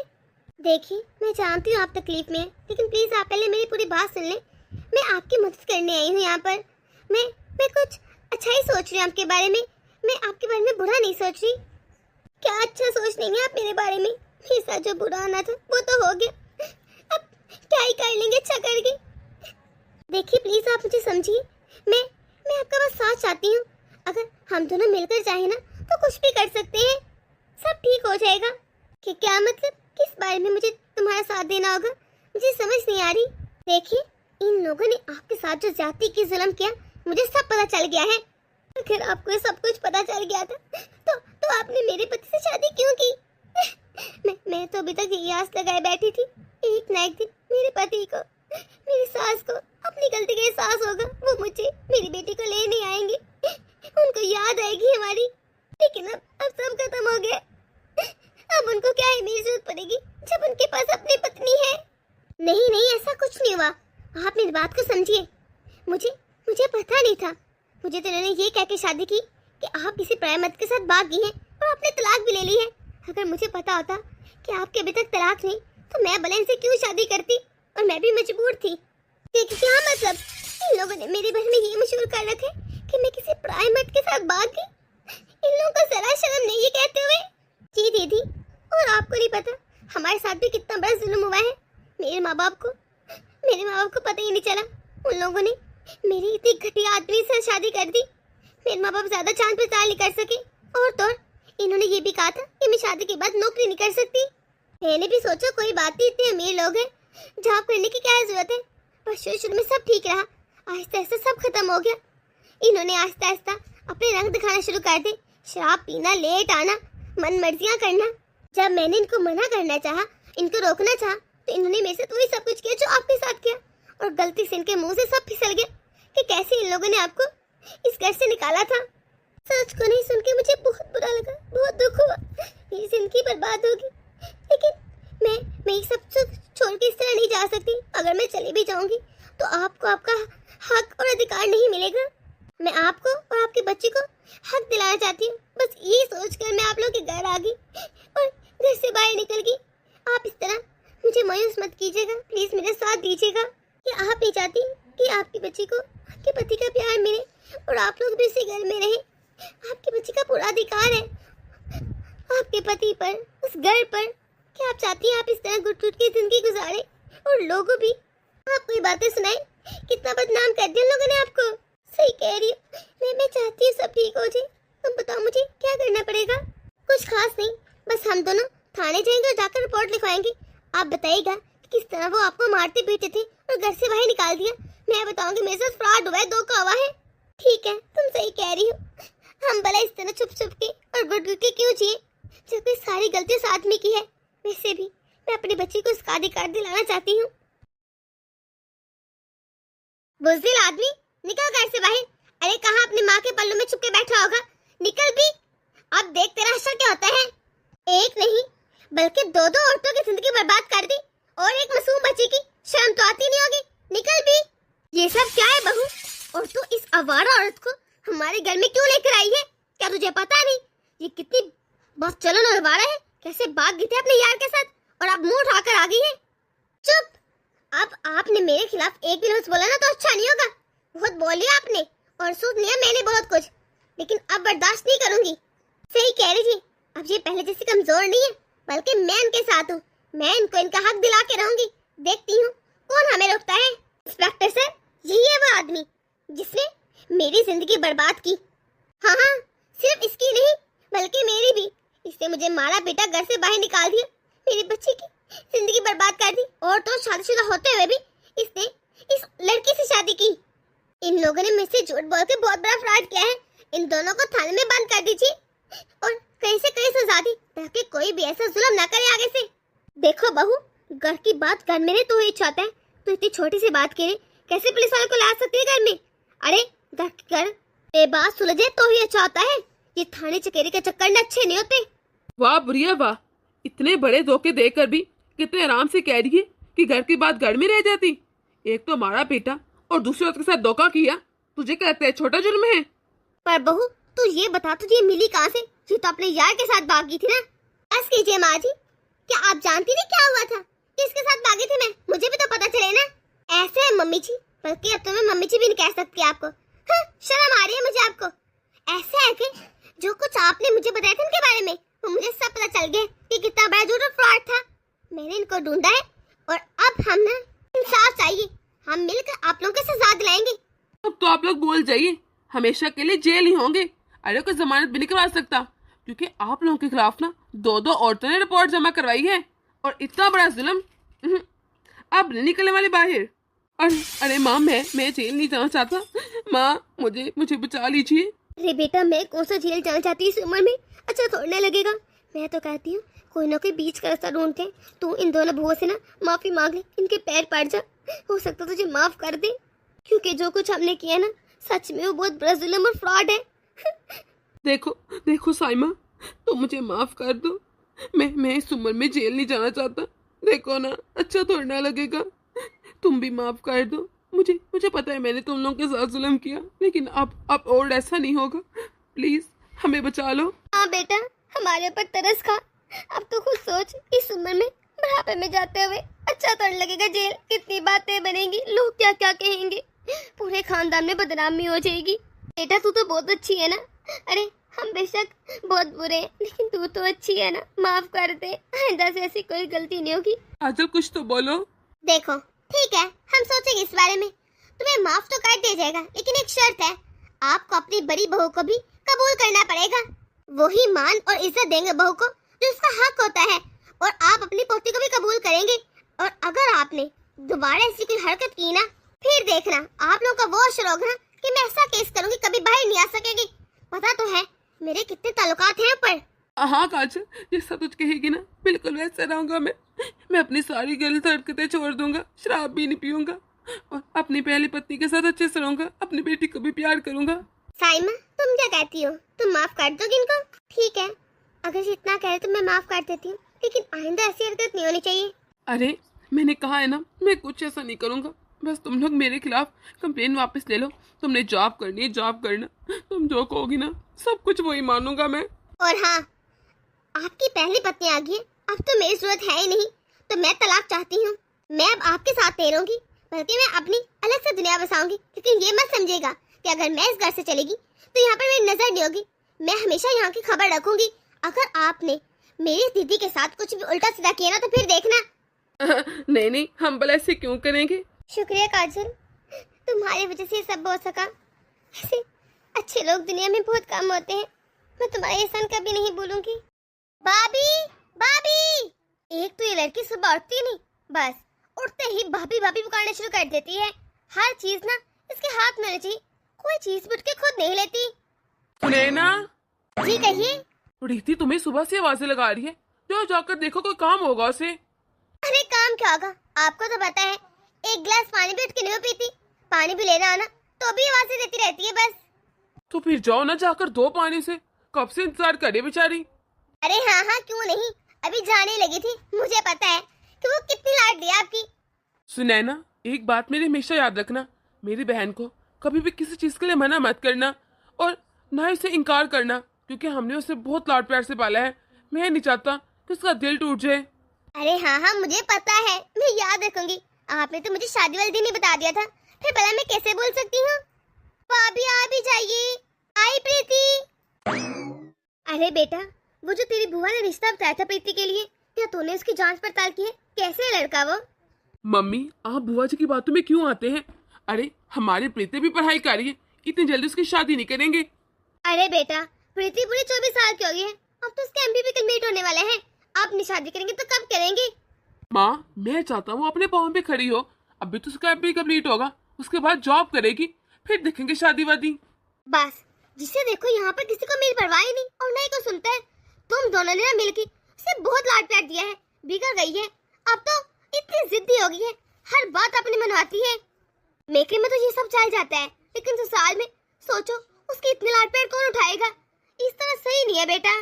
देखिए, मैं जानती हूँ आप तकलीफ में हैं, लेकिन प्लीज आप पहले मेरी पूरी बात सुन लें। मैं आपकी मदद करने आई हूँ यहाँ पर। मैं कुछ अच्छा ही सोच रही हूँ आपके बारे में। मैं आपके बारे में बुरा नहीं सोच रही। क्या अच्छा सोच लेंगे आप मेरे बारे में? मेरे साथ जो बुरा होना था वो तो हो गया, अब क्या ही कर लेंगे अच्छा करके। देखिए प्लीज आप मुझे समझिए, मैं आपका बस साथ चाहती हूँ। अगर हम दोनों मिलकर चाहे ना तो कुछ भी कर सकते हैं, सब ठीक हो जाएगा। कि क्या मतलब? किस बारे में मुझे तुम्हारा साथ देना होगा? मुझे समझ नहीं आ रही। देखिए, इन लोगों ने आपके साथ जो ज्यादती की जुल्म किया, मुझे सब पता चल गया है। अगर आपको सब कुछ पता चल गया था तो आपने मेरे पति से शादी क्यों की? मैं तो अभी तक यही आस लगाए बैठी थी, एक ना एक दिन मेरे पति को, मेरी सास को अपनी गलती का एहसास होगा। वो मुझे, मेरी बेटी को लेने आएंगे, उनको याद आएगी हमारी। लेकिन अब सब खत्म हो गया। अब उनको क्या है मेरी जरूरत पड़ेगी जब उनके पास अपनी पत्नी है? नहीं नहीं, ऐसा कुछ नहीं हुआ। आप मेरी बात को समझिए। मुझे पता नहीं था। मुझे तो इन्होंने ये कह के शादी की कि आप किसी पराये मर्द के साथ भाग गई हैं और आपने तलाक भी ले ली है। अगर मुझे पता होता कि आपके अभी तक तलाक नहीं तो मैं भले इनसे क्यों शादी करती, और मैं भी मजबूर थी। देखिए क्या मतलब, इन लोगों ने मेरे बारे में ये मशहूर कर रखा है कि मैं किसी पराये मर्द के साथ भाग गई। इन लोगों को जरा शर्म नहीं ये कहते हुए? जी दीदी, और आपको नहीं पता हमारे साथ भी कितना बड़ा जुल्म हुआ है। मेरे माँ बाप को पता ही नहीं चला। उन लोगों ने मेरी इतनी घटिया आदमी से शादी कर दी। मेरे माँ बाप ज्यादा जान पहचान नहीं कर सके, और तो इन्होंने ये भी कहा था कि मैं शादी के बाद नौकरी नहीं कर सकती। मैंने भी सोचा कोई बात नहीं, इतने अमीर लोग हैं, जॉब करने की क्या जरूरत है। पर शुरू में सब ठीक रहा, आहिस्ता आहिस्ता सब खत्म हो गया। इन्होंने आहिस्ता आहिस्ता अपने रंग दिखाना शुरू कर दे। शराब पीना, लेट आना, मन मर्जियाँ करना। जब मैंने इनको मना करना चाहा, इनको रोकना चाहा, तो इन्होंने मेरे साथ वही सब कुछ किया जो आपके साथ किया। और गलती से इनके मुंह से सब फिसल गया कि कैसे इन लोगों ने आपको इस घर से निकाला था। सच को नहीं सुन के मुझे बहुत बुरा लगा, बहुत दुख हुआ। मेरी जिंदगी बर्बाद होगी। लेकिन मैं ये सब छोड़ के इस तरह नहीं जा सकती। अगर मैं चली भी जाऊंगी तो आपको आपका हक और अधिकार नहीं मिलेगा। मैं आपको और आपके बच्चे को हक दिलाना चाहती हूँ। बस ये सोचकर मैं आप लोगों के घर आ गई और घर से बाहर निकल गई। आप इस तरह मुझे मायूस मत कीजिएगा, प्लीज मेरे साथ दीजिएगा। कि आप नहीं चाहती कि आपके बच्चे को आपके पति का प्यार मिले और आप लोग भी उसी घर में रहें। आपके बच्चे का पूरा अधिकार है आपके पति पर, उस घर पर। क्या आप चाहती हैं आप इस तरह घुट घुट की जिंदगी गुजारे और लोगों भी आप कोई बातें सुनाए? कितना बदनाम कर दिया लोगों ने आपको। सही कह रही हूँ, मैं चाहती हूँ सब ठीक हो जाए। तुम बताओ मुझे क्या करना पड़ेगा? कुछ खास नहीं, बस हम दोनों थाने जाएंगे और जाकर रिपोर्ट लिखवाएंगे। आप बताइएगा कि किस तरह वो आपको मारते पीटे थे और घर से बाहर निकाल दिया। मैं बताऊंगी मेरे साथ फ्रॉड हुआ है, धोखा हुआ है। ठीक है, तुम सही कह रही हो। हम भला इस तरह छुप छुप के और गुट गुट के क्यों जिए जब कोई सारी गलती उस आदमी की है। वैसे भी मैं अपने बच्चे को उसका अधिकार दिलाना चाहती हूँ। बुज़दिल आदमी, निकल घर से बाहर। अरे कहाँ अपनी माँ के पल्लू में छुप के बैठा होगा? निकल भी। अब देख तेरा असर क्या होता है। एक नहीं बल्कि दो दो औरतों की जिंदगी बर्बाद कर दी और एक मासूम बच्ची की शर्म तो आती नहीं होगी। निकल भी। ये सब क्या है बहू? और तू इस आवारा औरत को हमारे घर में क्यों लेकर आई है? क्या तुझे पता नहीं ये कितनी बहुत चलन और आवारा है? कैसे भाग गई थी अपने यार के साथ और अब मुंह उठाकर आ गई है। चुप। अब आपने मेरे खिलाफ एक भी लफ्ज बोला ना तो अच्छा नहीं होगा। बहुत बोली आपने और सुन लिया मैंने बहुत कुछ, लेकिन अब बर्दाश्त नहीं करूंगी। सही कह रही थी, अब ये पहले जैसे कमजोर नहीं है, बल्कि मैं इनके साथ हूँ। मैं इनको इनका हक दिला के रहूंगी। देखती हूँ कौन हमें रोकता है। इंस्पेक्टर सर, यही है वो आदमी जिसने मेरी जिंदगी बर्बाद की। हाँ हाँ, सिर्फ इसकी नहीं बल्कि मेरी भी। इसने मुझे मारा पीटा, घर से बाहर निकाल दिया, मेरी बच्ची की जिंदगी बर्बाद कर दी। और तो शादीशुदा होते हुए भी इसने इस लड़की से शादी की। इन लोगों ने मुझसे झूठ बोल के बहुत बड़ा फ्रॉड किया है। इन दोनों को थाने में बंद कर दीजिए और कहीं से कहीं सजा दी, ताकि कोई भी ऐसा जुल्म ना करे आगे से। देखो बहू, घर की बात घर में नहीं तो ही चाहता है, तो इतनी छोटी सी बात के लिए कैसे पुलिस वाले को ला सकती है घर में? अरे घर ये बात सुलझे तो ही अच्छा होता है। ये थाने चकेरी के चक्कर में अच्छे नहीं होते। वाह बुढ़िया वाह, इतने बड़े धोखे देकर भी कितने आराम से कह रही है कि घर की बात घर में रह जाती। एक तो मारा पीटा और दूसरे औरत के साथ धोखा किया, तुझे क्या लगता है छोटा जुर्म है? पर बहू तू ये बता, तुझे मिली कहाँ से? ये तो अपने यार के साथ भागी थी ना। बस कीजिए माँ जी, क्या आप जानती नहीं क्या हुआ था? किसके साथ भागी थी मैं? मुझे भी तो पता चले ना। ऐसे है मम्मी जी, बल्कि अब तो मैं मम्मी जी भी नहीं कह सकती आपको। हाँ, शर्म आ रही है मुझे आपको। ऐसे है कि जो कुछ आपने मुझे बताया था इनके बारे में, वो मुझे सब पता चल गया कि कितना बड़ा झूठ और फ्रॉड था। मैंने इनको ढूंढा है और अब हम ना इंसाफ चाहिए। हम मिलकर आप लोगों को सजा दिलाएंगे। अब तो आप लोग बोल जाइए, हमेशा के लिए जेल ही होंगे। अरे कोई जमानत भी नहीं करवा सकता, क्योंकि आप लोगों के खिलाफ ना दो औरतों ने रिपोर्ट जमा करवाई है। और इतना बड़ा जुल्म अब नहीं निकलने वाले बाहर। अरे माँ, मैं जेल नहीं जाना चाहता। माँ, मुझे बचा लीजिए। अरे बेटा, मैं कौन सा जेल जाना चाहती इस उम्र में? अच्छा थोड़ने लगेगा। मैं तो कहती हूँ कोई ना कोई बीच का रास्ता ढूंढते। तू इन दोनों बहुओं से ना माफी मांग ले, इनके पैर पड़ जा, हो सकता तुझे माफ कर दे। क्योंकि जो कुछ हमने किया ना, सच में वो बहुत बड़ा जुल्म और फ्रॉड है। देखो साइमा, तो मुझे माफ कर दो। मैं इस उम्र में जेल नहीं जाना चाहता। देखो ना, अच्छा थोड़ा ना लगेगा। तुम भी माफ कर दो। मुझे पता है मैंने तुम लोगों के साथ जुल्म किया, लेकिन अब और ऐसा नहीं होगा। प्लीज हमें बचा लो। हाँ बेटा, हमारे ऊपर तरस खा। अब तो खुद सोच, इस उम्र में बुढ़ापे में जाते हुए अच्छा तो लगेगा जेल। कितनी बातें बनेंगी, लोग क्या क्या कहेंगे, पूरे खानदान में बदनामी हो जाएगी। बेटा तू तो बहुत अच्छी है ना। अरे हम बेशक बहुत बुरे हैं, लेकिन तू तो अच्छी है ना। माफ कर दे, आइंदा से ऐसी कोई गलती नहीं होगी। आजल कुछ तो बोलो। देखो ठीक है, हम सोचेंगे इस बारे में। तुम्हें माफ तो कर दिया जाएगा, लेकिन एक शर्त है, आपको अपनी बड़ी बहू को भी कबूल करना पड़ेगा। वही मान और इज्जत देंगे बहू को जो उसका हक होता है, और आप अपनी पोती को भी कबूल करेंगे। और अगर आपने दोबारा ऐसी कोई हरकत की ना, फिर देखना आप लोगों का वो असर होगा कि मैं ऐसा केस करूंगी कभी बाहर नहीं आ सकेगी। पता तो है मेरे कितने ताल्लुकात हैं पर। हाँ काजल, जैसा तुझ कहेगी ना बिल्कुल वैसे रहूंगा मैं अपनी सारी गलत हरकतें छोड़ दूंगा, शराब भी नहीं पीऊंगा और अपनी पहली पत्नी के साथ अच्छे से रहूंगा, अपनी बेटी को भी प्यार करूंगा। साइमा, तुम क्या कहती हो? तुम माफ कर दोगी इनको? ठीक है, अगर इतना कह रहे तो मैं माफ कर देती हूँ, लेकिन आइंदा ऐसी हरकत नहीं होनी चाहिए। अरे मैंने कहा है ना, मैं कुछ ऐसा नहीं करूंगा। बस तुम लोग मेरे खिलाफ कंप्लेन वापस ले लो। तुमने जॉब करनी है, जॉब करना, तुम जो कहोगी ना सब कुछ वही मानूंगा मैं। और हाँ, आपकी पहली पत्नी आ गई है, अब तो मेरी जरूरत है ही नहीं, तो मैं तलाक चाहती हूँ। मैं अब आपके साथ नहीं रहूंगी, बल्कि मैं अपनी अलग से दुनिया बसाऊंगी। लेकिन ये मत समझेगा कि अगर मैं इस घर से चलेगी तो यहाँ पर मेरी नजर नहीं होगी। मैं हमेशा यहाँ की खबर रखूंगी। अगर आपने मेरी दीदी के साथ कुछ भी उल्टा सीधा किया ना, तो फिर देखना। नहीं, हम भला ऐसे क्यों करेंगे। शुक्रिया काजल, तुम्हारी वजह से सब हो सका। ऐसे अच्छे लोग दुनिया में बहुत कम होते हैं। मैं तुम्हारा एहसान कभी नहीं भूलूंगी। भाभी, भाभी। एक तो ये लड़की सुबह उठती नहीं, बस उठते ही भाभी भाभी पुकारना शुरू कर देती है। हर चीज ना इसके हाथ में होनी चाहिए, कोई चीज भी उठ के खुद नहीं लेती। सुनैना जी कहिए। रीति तुम्हें सुबह से आवाजें लगा रही है, जो जाकर देखो कोई काम होगा उसे। अरे काम क्या होगा, आपको तो पता है, एक गिलास पानी भी उठ के नहीं पीती। पानी भी लेना आना तो भी आवाजें देती रहती है बस। तो फिर जाओ ना जाकर दो पानी से, कब से इंतजार करे बेचारी। अरे हाँ हाँ क्यों नहीं, अभी जाने लगी थी। मुझे पता है कि वो कितनी लाडली है आपकी। सुनैना, एक बात मेरी हमेशा याद रखना, मेरी बहन को कभी भी किसी चीज के लिए मना मत करना और ना उसे इनकार करना, क्योंकि हमने उसे बहुत लाड प्यार से पाला है। मैं नहीं चाहता कि उसका दिल टूट जाए। अरे हाँ हाँ मुझे पता है, मैं याद रखूंगी। आपने तो मुझे शादी वाले दिन ही बता दिया था, फिर भला मैं कैसे बोल सकती हूँ। भाभी आ भी जाइए। आई प्रीति। अरे बेटा, वो जो तेरी बुआ ने रिश्ता बताया था प्रीति के लिए, क्या तूने उसकी जांच पड़ताल की है? कैसे है लड़का वो? मम्मी, आप बुआ जी की बातों में क्यों आते हैं? अरे हमारी प्रीति भी पढ़ाई कर रही है, इतनी जल्दी उसकी शादी नहीं करेंगे। अरे बेटा, प्रीति पूरी 24 साल की हो गई है, अब तो उसके एमबी भी कंप्लीट होने वाले हैं। आप नहीं शादी करेंगे तो कब करेंगे? माँ, मैं चाहता हूँ अपने पाँव पे खड़ी हो। अभी तो उसका एमबी कंप्लीट होगा, उसके बाद जॉब करेगी, फिर देखेंगे शादी वादी। बस, जिसे देखो यहाँ पर किसी को मेरी परवाह ही नहीं और नहीं को सुनता है। तुम दोनों ने ना मिलकर उसे बहुत लाड प्यार दिया है, बिगड़ गई है। अब तो इतनी जिद्दी हो गई है, हर बात अपनी मनवाती है। मेके में तो ये सब चल जाता है, लेकिन ससुराल में सोचो उसकी इतनी लाड प्यार कौन उठाएगा? इस तरह सही नहीं है बेटा।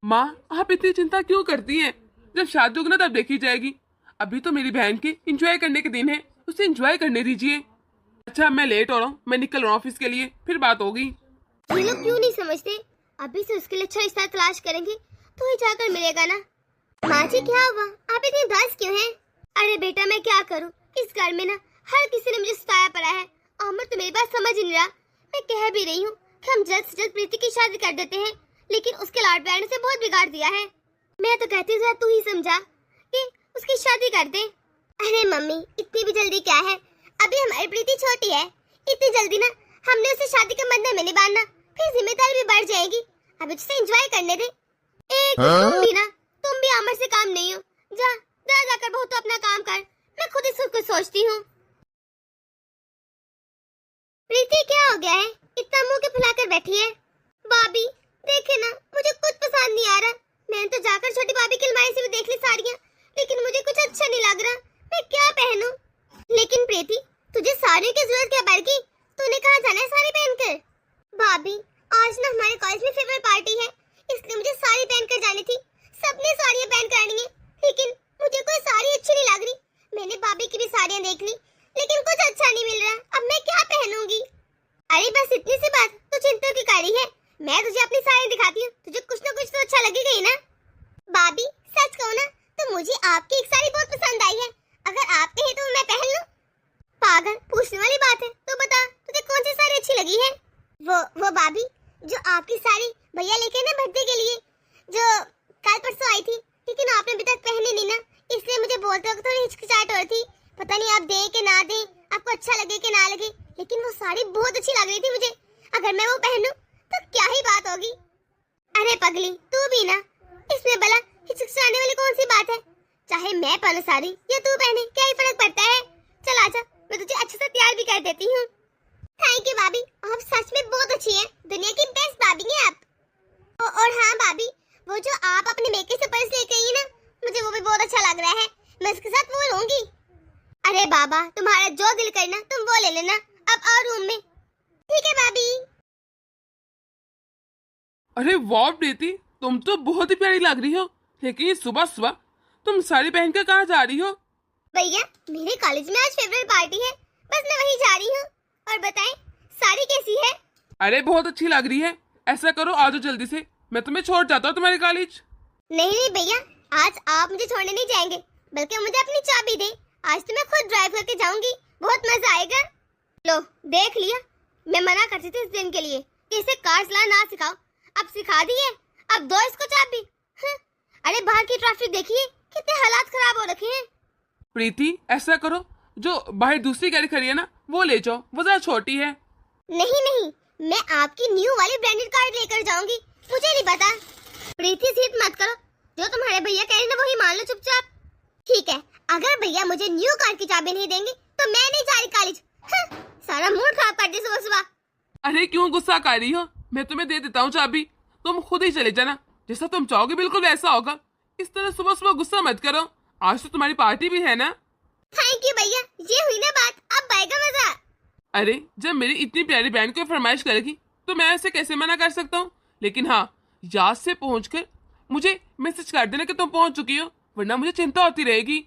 माँ, आप इतनी चिंता क्यों करती हैं? जब शादी होगी ना तब देखी जाएगी। अभी तो मेरी बहन के एंजॉय करने के दिन है, उसे एंजॉय करने दीजिए। अच्छा, मैं लेट हो रहा हूँ, मैं निकल रहा हूँ ऑफिस के लिए, फिर बात होगी। ये लोग क्यों नहीं समझते? अभी से उसके लिए अच्छा रिश्ता तलाश करेंगे तो ही जाकर मिलेगा ना। माँ जी, क्या हुआ? आप इतनी उदास क्यों हैं? अरे बेटा, मैं क्या करूँ, इस घर में ना हर किसी ने मुझे सताया पड़ा है। अमर तो मेरी बात समझ ही नहीं रहा। मैं कह भी रही हूँ कि हम जल्द से जल्द प्रीति की शादी कर देते हैं, लेकिन उसके लाड प्यार ने से बहुत बिगाड़ दिया है। मैं तो कहती हूँ तू ही समझा कि उसकी शादी कर दे। अरे मम्मी, इतनी भी जल्दी क्या है? अभी हमारी प्रीति छोटी है, इतनी जल्दी ना हमने उसे शादी के बंधन में नहीं बांधना, फिर जिम्मेदारी भी बढ़ जाएगी। अभी उसे एंजॉय करने दे। तुम भी ना, तुम भी अमर से काम नहीं हो। जा जा जाकर बहुत तो अपना काम कर, मैं खुद ही कुछ सोचती हूँ। प्रीति, क्या हो गया है? इतना मुंह के फुलाकर बैठी है। भाभी देखे ना, मुझे कुछ पसंद नहीं आ रहा। मैंने तो जाकर छोटी भाभी की अलमारी से भी देख ली साड़ियाँ, लेकिन मुझे कुछ अच्छा नहीं लग रहा। मैं क्या पहनूं? लेकिन प्रीति, तुझे साड़ियों की जरूरत क्या पड़ गई? तूने कहाँ जाना है साड़ी पहनकर? भाभी, आज ना हमारे कॉलेज में फेयरवेल पार्टी है, इसलिए मुझे साड़ी पहनकर जानी थी। सबने साड़ियाँ पहनकर आनी है, लेकिन मुझे कोई साड़ी अच्छी नहीं लग रही। मैंने भाभी की भी साड़ियाँ देख ली, लेकिन कुछ अच्छा नहीं मिल रहा। अब मैं क्या पहनूंगी? अरे बस इतनी सी बात, तू चिंता की कारी है। मैं तुझे अपनी साड़ी दिखाती हूँ, तुझे कुछ ना कुछ तो अच्छा लगेगा ही ना। भाभी, सच कहूँ ना तो मुझे आपकी एक साड़ी बहुत पसंद आई है। अगर आप कहें तो मैं पहन लूं? पागल, पूछने वाली बात है। तो बता, तुझे कौन सी साड़ी अच्छी लगी है? वो भाभी, जो आपकी साड़ी भैया लेके ना बर्थडे के लिए, जो कल परसों आई थी, लेकिन आपने अभी तक पहनी नहीं ना, इसलिए मुझे बोलते वक्त थोड़ी हिचकिचाहट हो रही थी। पता नहीं आप दें कि ना दें, आपको अच्छा लगे कि ना लगे, लेकिन वो साड़ी बहुत अच्छी लग रही थी मुझे। अगर मैं वो पहनूं तो क्या ही बात होगी। अरे पगली, तू भी ना, इसमें भला हिचकिचाने वाली कौन सी बात है? चाहे मैं पहनूं साड़ी या तू पहने, क्या ही फर्क पड़ता है? चल आजा, मैं तुझे अच्छे से तैयार भी कर देती हूँ। थैंक यू भाभी, आप सच में बहुत अच्छी हैं। दुनिया की बेस्ट भाभी हैं आप। और हाँ भाभी, वो जो आप अपने मेके से पर्स लेके आई ना, मुझे वो भी बहुत अच्छा लग रहा है। मैं उसके साथ वो लूंगी। अरे बाबा, तुम्हारा जो दिल करना तुम वो ले लेना। अब आओ रूम में। ठीक है भाभी। अरे वाह प्रीति, तुम तो बहुत ही प्यारी लग रही हो, लेकिन सुबह सुबह तुम साड़ी पहनकर कहाँ जा रही हो? भैया, मेरे कॉलेज में आज फेयरवेल पार्टी है, बस मैं वहीं जा रही हूँ। और बताएं, साड़ी कैसी है? अरे बहुत अच्छी लग रही है। ऐसा करो, आ जाओ जल्दी से, मैं तुम्हें छोड़ जाता हूँ तुम्हारे कॉलेज। नहीं नहीं भैया, आज आप मुझे छोड़ने नहीं जाएंगे, बल्कि मुझे अपनी चाबी दे। आज तो मैं खुद ड्राइव करके जाऊंगी, बहुत मजा आएगा। लो देख लिया, मैं मना करती थी इस दिन के लिए कि इसे कार चलाना ना सिखाओ, अब सिखा दी है। अब दो इसको चाबी। अरे बाहर की ट्रैफिक देखिए, कितने हालात खराब हो रखे हैं। प्रीति, ऐसा करो, जो बाहर दूसरी गाड़ी खड़ी है ना, वो ले जाओ, वो जरा छोटी है। नहीं नहीं, मैं आपकी न्यू वाली ब्रांडेड कार लेकर जाऊंगी। मुझे नहीं पता। प्रीति, सीट मत करो, जो तुम्हारे भैया कह रहे हैं वही मान लो चुपचाप। ठीक है, अगर भैया मुझे न्यू कार की चाबी नहीं देंगे तो मैं नहीं जा रही कॉलेज। सारा मूड खराब कर दी सुबह सुबह। अरे क्यों गुस्सा कर रही हो? मैं तुम्हें दे देता हूँ चाबी, तुम खुद ही चले जाना। जैसा तुम चाहोगे बिल्कुल वैसा होगा। इस तरह सुबह सुबह गुस्सा मत करो, आज तो तुम्हारी पार्टी भी है ना। थैंक यू भैया, ये हुई ना बात, अब आएगा मजा। अरे जब मेरी इतनी प्यारी बहन को फरमाइश करेगी तो मैं ऐसे कैसे मना कर सकता हूँ? लेकिन हाँ, याद से पहुंचकर मुझे मैसेज कर देना कि तुम पहुंच चुकी हो, वरना मुझे चिंता होती रहेगी।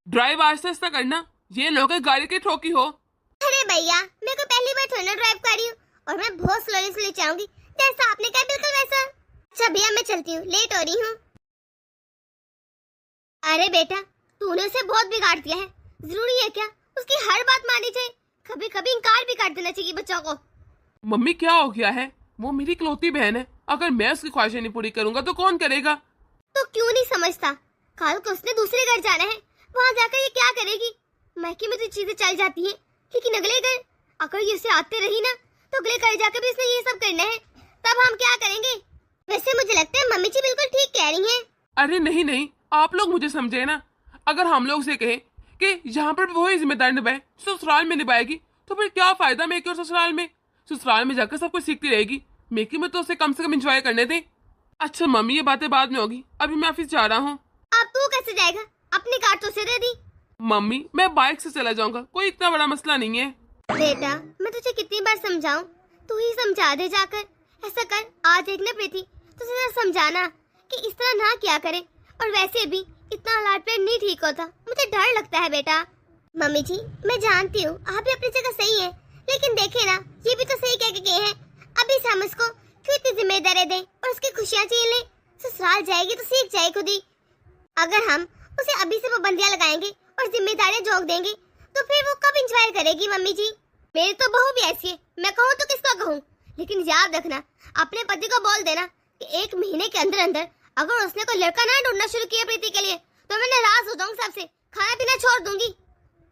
ड्राइव आहिस्ता आहिस्ता करना, ये लोग गाड़ी की ठोकी हो। अरे भैया, मैं को पहली बार थोड़ा ड्राइव कर रही हूँ और मैं बहुत स्लोली से ले जाऊंगी, जैसा आपने कहा बिल्कुल वैसा। अच्छा भैया, मैं चलती हूँ, लेट हो रही हूँ। अरे बेटा, तूने उसे बहुत बिगाड़ दिया है। जरूरी है क्या उसकी हर बात मानी जाए? कभी कभी इनकार भी कर देना चाहिए बच्चों को। मम्मी क्या हो गया है? वो मेरी इकलौती बहन है, अगर मैं उसकी ख्वाहिशें नहीं पूरी करूंगा तो कौन करेगा? तो क्यों नहीं समझता? कल को उसने दूसरे घर जाना है, वहाँ जाकर ये क्या करेगी? मैके में तो चीजें चल जाती हैं, लेकिन अगले घर अगर ये उसे आते रही ना तो अगले घर जाकर भी उसने ये सब करना है, तब हम क्या करेंगे? वैसे मुझे लगता है मम्मी जी बिल्कुल ठीक कह रही हैं। अरे नहीं नहीं, आप लोग मुझे समझे ना। अगर हम लोग से कहें कि यहाँ पर वही जिम्मेदारी निभाए ससुराल में निभाएगी, तो फिर क्या फायदा मेकी और ससुराल में? ससुराल में जाकर सब कुछ सीखती रहेगी, मेकी में तो उसे कम से कम एंजॉय करने दें। अच्छा मम्मी, ये बातें बाद में होगी, अभी मैं ऑफिस जा रहा हूँ। अब तू कैसे जाएगा? अपनी कार तो उसे दे दी। मम्मी मैं बाइक से चला जाऊंगा, कोई इतना बड़ा मसला नहीं है। बेटा मैं तुझे कितनी बार समझाऊं, तू ही समझा दे जाकर। ऐसा कर, आज देखना प्रीति, तुझे जरा समझाना कि इस तरह ना किया करे। और वैसे भी इतना लाड प्यार नहीं ठीक होता, मुझे डर लगता है बेटा। मम्मी जी मैं जानती हूँ आप भी अपनी जगह सही है, लेकिन देखे ना, ये भी तो सही कह के गए हैं। अभी से हम उसको क्यों इतनी जिम्मेदारी दें और उसकी खुशियाँ छीन लें? ससुराल जाएगी तो सीख जाए खुद ही। अगर हम उसे अभी से पाबंदियां लगाएंगे और जिम्मेदारियां झोंक देंगे तो फिर वो कब एंजॉय करेगी? मम्मी जी मेरी तो बहू भी ऐसी है, मैं कहूँ तो किसको कहूँ, लेकिन याद रखना, अपने पति को बोल देना कि 1 महीने के अंदर अंदर अगर उसने कोई लड़का ना ढूंढना शुरू किया प्रीति के लिए तो मैं नाराज हो जाऊंगी, सबसे खाना पीना छोड़ दूंगी।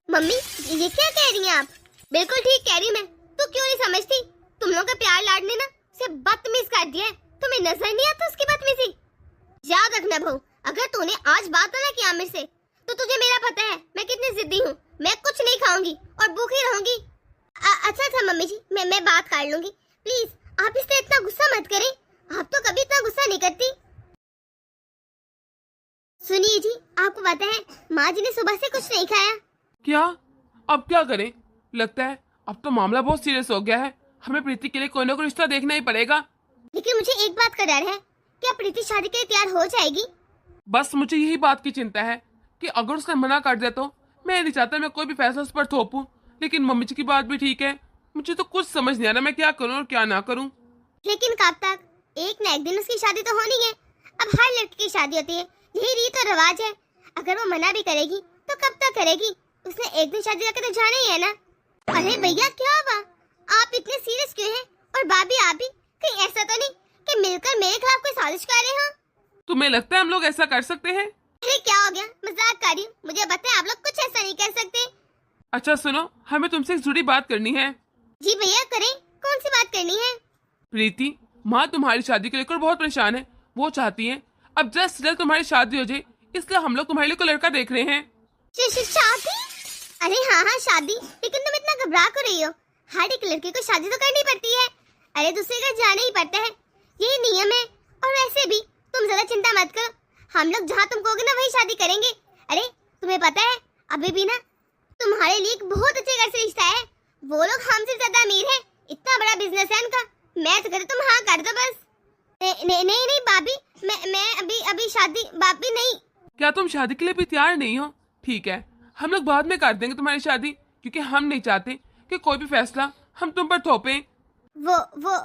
मम्मी ये क्या कह रही हैं आप? बिल्कुल ठीक कह रही मैं। तू क्यों नहीं समझती? तुम लोग का प्यार लाड ने ना उसे बदतमीज कर दिया है। तुम्हें नजर नहीं आता उसकी बदतमीजी? याद रखना बहू, अगर तूने आज बात ना किया मेरे से तो तुझे मेरा पता है मैं कितनी जिद्दी हूँ। मैं कुछ नहीं खाऊंगी और भूखी रहूंगी। अच्छा मम्मी जी, मैं बात कर लूंगी। प्लीज आप इससे इतना गुस्सा मत करें, आप तो कभी इतना गुस्सा नहीं करती। सुनिए जी, आपको पता है माँ जी ने सुबह से कुछ नहीं खाया। क्या? अब क्या करें? लगता है अब तो मामला बहुत सीरियस हो गया है, हमें प्रीति के लिए कोई ना कोई रिश्ता देखना ही पड़ेगा। लेकिन मुझे एक बात का डर है, क्या प्रीति शादी के लिए तैयार हो जाएगी? बस मुझे यही बात की चिंता है कि अगर उसने मना कर दिया तो मैं नहीं चाहता मैं कोई भी फैसला उस पर थोपूं। लेकिन मम्मी जी की बात भी ठीक है, मुझे तो कुछ समझ नहीं आ रहा मैं क्या करूं और क्या ना करूं। लेकिन कब तक? एक न एक दिन उसकी शादी तो होनी है। अब हर लड़की की शादी होती है, यही रीत और रिवाज है। अगर वो मना भी करेगी तो कब तक करेगी? उसने एक दिन शादी करके तो जाना ही है ना। अरे भैया क्या हुआ? आप इतने सीरियस क्यों हैं? और भाभी आप भी, कहीं ऐसा तो नहीं कि मिलकर मेरे खिलाफ कोई साजिश कर रहे हो? तुम्हें लगता है हम लोग ऐसा कर सकते हैं? अरे क्या हो गया, मजाक कर रही हूँ। मुझे बताए आप लोग कुछ ऐसा नहीं कर सकते। अच्छा सुनो, हमें तुमसे एक जरूरी बात करनी है। जी भैया करें, कौन सी बात करनी है? प्रीति, माँ तुम्हारी शादी को लेकर बहुत परेशान है। वो चाहती है अब जल्द से जल्द तुम्हारी शादी हो जाए, इसलिए हम लोग तुम्हारे लिए कोई लड़का देख रहे हैं। शादी? अरे हाँ शादी, लेकिन तुम इतना घबरा क्यों रही हो? हर एक लड़की को शादी तो करनी पड़ती है। अरे दूसरे घर जाना ही पड़ता है, यही नियम है। और वैसे भी तुम ज्यादा चिंता मत करो, हम लोग जहाँ तुम कहोगे ना वही शादी करेंगे। अरे तुम्हें पता है अभी भी ना तुम्हारे लिए एक बहुत अच्छे घर से रिश्ता है। वो लोग हमसे ज्यादा अमीर है, इतना बड़ा बिजनेस है उनका। मैं तो कहती तुम हाँ कर दो बस। नहीं भाभी, मैं अभी शादी भाभी नहीं। क्या तुम शादी के लिए भी तैयार नहीं हो? ठीक है, हम लोग बाद में कर देंगे तुम्हारी शादी, क्योंकि हम नहीं चाहते कि कोई भी फैसला हम तुम पर थोपें। वो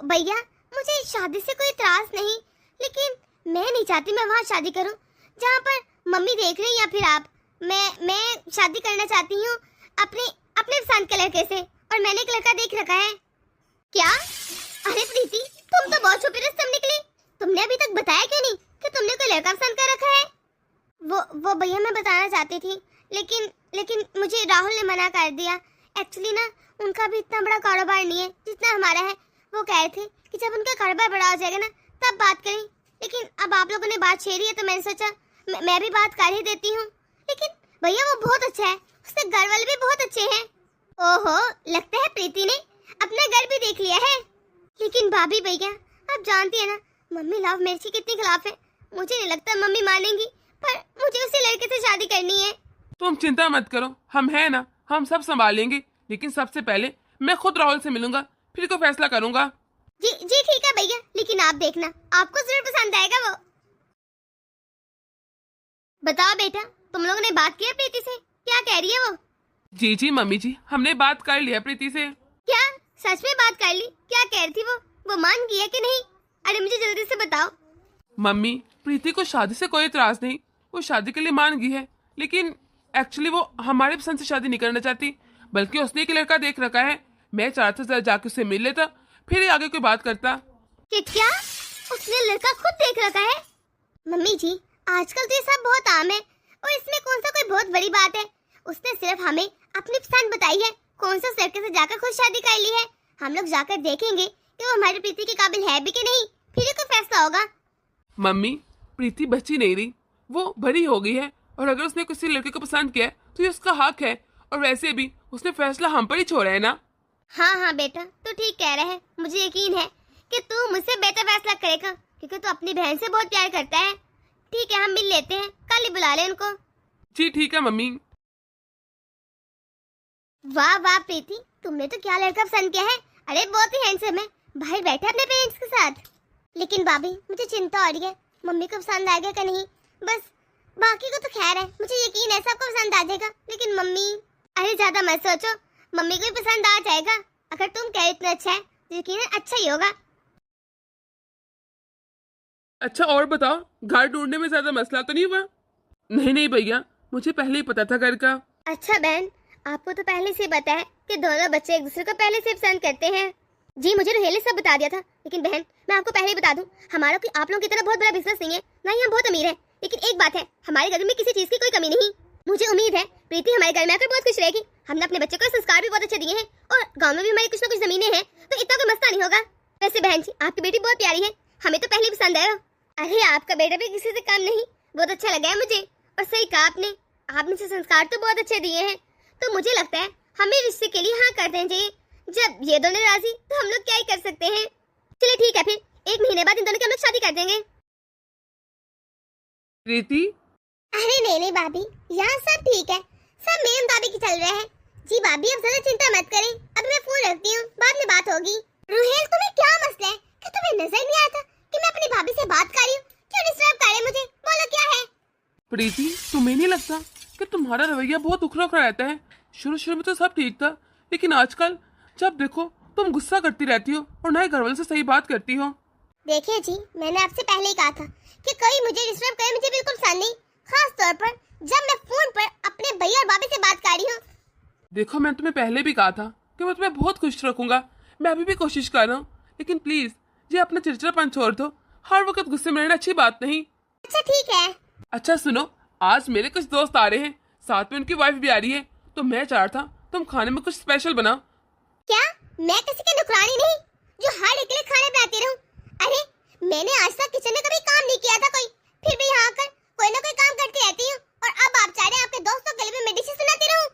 भैया, मुझे शादी से कोई इतराज नहीं, लेकिन मैं नहीं चाहती मैं वहाँ शादी करूँ जहाँ पर मम्मी देख रही या फिर आप। मैं शादी करना चाहती हूँ अपने पसंद के लड़के से, और मैंने एक लड़का देख रखा है। क्या? अरे प्रीति, तुम तो बहुत छुपी रस्तम निकली। तुमने अभी तक बताया क्यों नहीं कि तुमने कोई लड़का पसंद कर रखा है? वो भैया मैं बताना चाहती थी, लेकिन मुझे राहुल ने मना कर दिया। एक्चुअली ना उनका भी इतना बड़ा कारोबार नहीं है जितना हमारा है। वो कह रहे थे कि जब उनका कारोबार बड़ा हो जाएगा ना तब बात करें, लेकिन अब आप लोगों ने बात छेड़ी है तो मैंने सोचा मैं भी बात कर ही देती हूँ। लेकिन भैया वो बहुत अच्छा है, उसके घर वाले भी बहुत अच्छे हैं। ओहो, लगता है प्रीति ने अपना घर भी देख लिया है। लेकिन भाभी भैया आप जानती है ना मम्मी लव मैरिज के कितने खिलाफ है। मुझे नहीं लगता मम्मी मानेंगी, पर मुझे उसी लड़के से शादी करनी है। तुम चिंता मत करो, हम है ना, हम सब संभालेंगे। लेकिन सबसे पहले मैं खुद राहुल से मिलूंगा, फिर कोई फैसला करूंगा। जी ठीक है भैया, लेकिन आप देखना आपको जरूर पसंद आएगा वो। बताओ बेटा, तुम लोगों ने बात की है प्रीति से? क्या कह रही है वो? जी मम्मी जी, हमने बात कर लिया प्रीति से। क्या सच में बात कर ली? क्या कह रही थी वो मान गई है कि नहीं? अरे मुझे जल्दी से बताओ। मम्मी, प्रीति को शादी से कोई इतराज नहीं, वो शादी के लिए मान गई है। लेकिन एक्चुअली वो हमारे पसंद से शादी नहीं करना चाहती, बल्कि उसने एक लड़का देख रखा है। मैं चाहता था जाके उससे मिल लेता, फिर ही आगे कोई बात करता। क्या उसने लड़का खुद देख रखा है? मम्मी जी आजकल तो ये सब बहुत आम है, और इसमें कौन सा कोई बहुत बड़ी बात है। उसने सिर्फ हमें अपनी पसंद बताई है, कौन सा लड़के से जाकर खुद शादी कर ली है। हम लोग जाकर देखेंगे कि वो हमारी प्रीति के काबिल है भी कि नहीं, फिर ही कोई फैसला होगा। मम्मी, प्रीति बच्ची नहीं रही, वो बड़ी हो गई है और अगर उसने किसी लड़के को पसंद किया है तो ये उसका हक है। और वैसे भी उसने फैसला हम पर ही छोड़ा है ना। हाँ हाँ बेटा, तू ठीक कह रहा है। मुझे यकीन है कि तू मुझसे बेहतर फैसला करेगा, क्योंकि तू अपनी बहन से बहुत प्यार करता है। ठीक है, हम मिल लेते हैं, कल ही बुला ले उनको। जी ठीक है मम्मी। वाह वाह प्रीति, तुमने तो क्या लड़का पसंद किया है। अरे बहुत ही हैंडसम है, बाहर बैठा अपने पेरेंट्स के साथ। लेकिन भाभी, मुझे चिंता हो रही है, मम्मी को पसंद आएगा कि नहीं। बस बाकी को तो खैर है, मुझे यकीन है सबको पसंद आ जाएगा, लेकिन मम्मी। अरे ज्यादा मत सोचो, मम्मी को भी पसंद आ जाएगा। अगर तुम कह इतना अच्छा है तो यकीन अच्छा ही होगा। अच्छा और बताओ, घर ढूंढने में ज्यादा मसला तो नहीं हुआ? नहीं नहीं भैया, मुझे पहले ही पता था घर का। अच्छा बहन, आपको तो पहले से पता है कि दोनों बच्चे एक दूसरे को पहले से पसंद करते हैं। जी मुझे रोहेल ने सब बता दिया था, लेकिन बहन मैं आपको पहले ही बता दूं, हमारा कोई आप लोगों की तरह बहुत बड़ा बिजनेस नहीं है, ना ही हम बहुत अमीर हैं। लेकिन एक बात है, हमारे घर में किसी चीज की कोई कमी नहीं। मुझे उम्मीद है प्रीति हमारे घर में आकर बहुत खुश रहेगी। हमने अपने बच्चे को संस्कार भी बहुत अच्छे दिए हैं और गांव में भी हमारी कुछ ना कुछ जमीनें हैं, तो इतना कोई मसला नहीं होगा। वैसे बहन जी, आपकी बेटी बहुत प्यारी है, हमें तो पहले पसंद है। अरे आपका बेटा भी किसी से कम नहीं, बहुत अच्छा लगा है मुझे। और सही कहा आपने से संस्कार तो बहुत अच्छे दिए हैं। तो मुझे लगता है हमें रिश्ते के लिए हाँ कर देना चाहिए। जब ये दोनों राजी तो हम लोग क्या ही कर सकते हैं। चलिए ठीक है, फिर 1 महीने बाद इन दोनों की हम लोग शादी कर देंगे। प्रीति, अरे नहीं भाभी, यहाँ सब ठीक है, सब मेरे मुताबिक ही चल रहा है। जी भाभी, अब ज्यादा चिंता मत करें, अब मैं फोन रखती हूँ, बाद में बात होगी। रुहेल, तुम्हें क्या मसला है कि तुम्हें नजर नहीं आता कि मैं अपनी भाभी से बात कर रही हूँ? क्यों डिस्टर्ब कर रहे मुझे? बोलो क्या है? प्रीति, तुम्हें नहीं लगता कि तुम्हारा रवैया बहुत उखड़ा उखड़ा रहता है? शुरू में तो सब ठीक था, लेकिन आजकल जब देखो तुम गुस्सा करती रहती हो और ना ही घरवालों से सही बात करती हो। देखिए जी, मैंने आपसे पहले ही कहा था कि कोई मुझे डिस्टर्ब करे मुझे बिल्कुल पसंद नहीं, खास तौर पर जब मैं फोन पर अपने भैया और भाभी से बात कर रही हूँ। देखो, मैं तुम्हें पहले भी कहा था कि मैं तुम्हें बहुत खुश रखूंगा। मैं अभी भी कोशिश कर रहा हूँ, लेकिन प्लीज ये अपना चिड़चिड़ापन छोड़ दो। हर वक्त गुस्से में रहना अच्छी बात नहीं। अच्छा ठीक है। अच्छा सुनो, आज मेरे कुछ दोस्त आ रहे हैं, साथ में उनकी वाइफ भी आ रही है, तो मैं चाह रहा था तुम खाने में कुछ स्पेशल बनाओ। क्या मैं किसी की नौकरानी नहीं जो हर एक लिए खाने पे आती रहूं? अरे मैंने आज तक किचन में कभी काम नहीं किया था कोई, फिर भी यहाँ आकर कोई ना कोई काम करती रहती हूँ, और अब आप चाह रहे हैं आपके दोस्तों के लिए मैं डिशेस बनाती रहूं?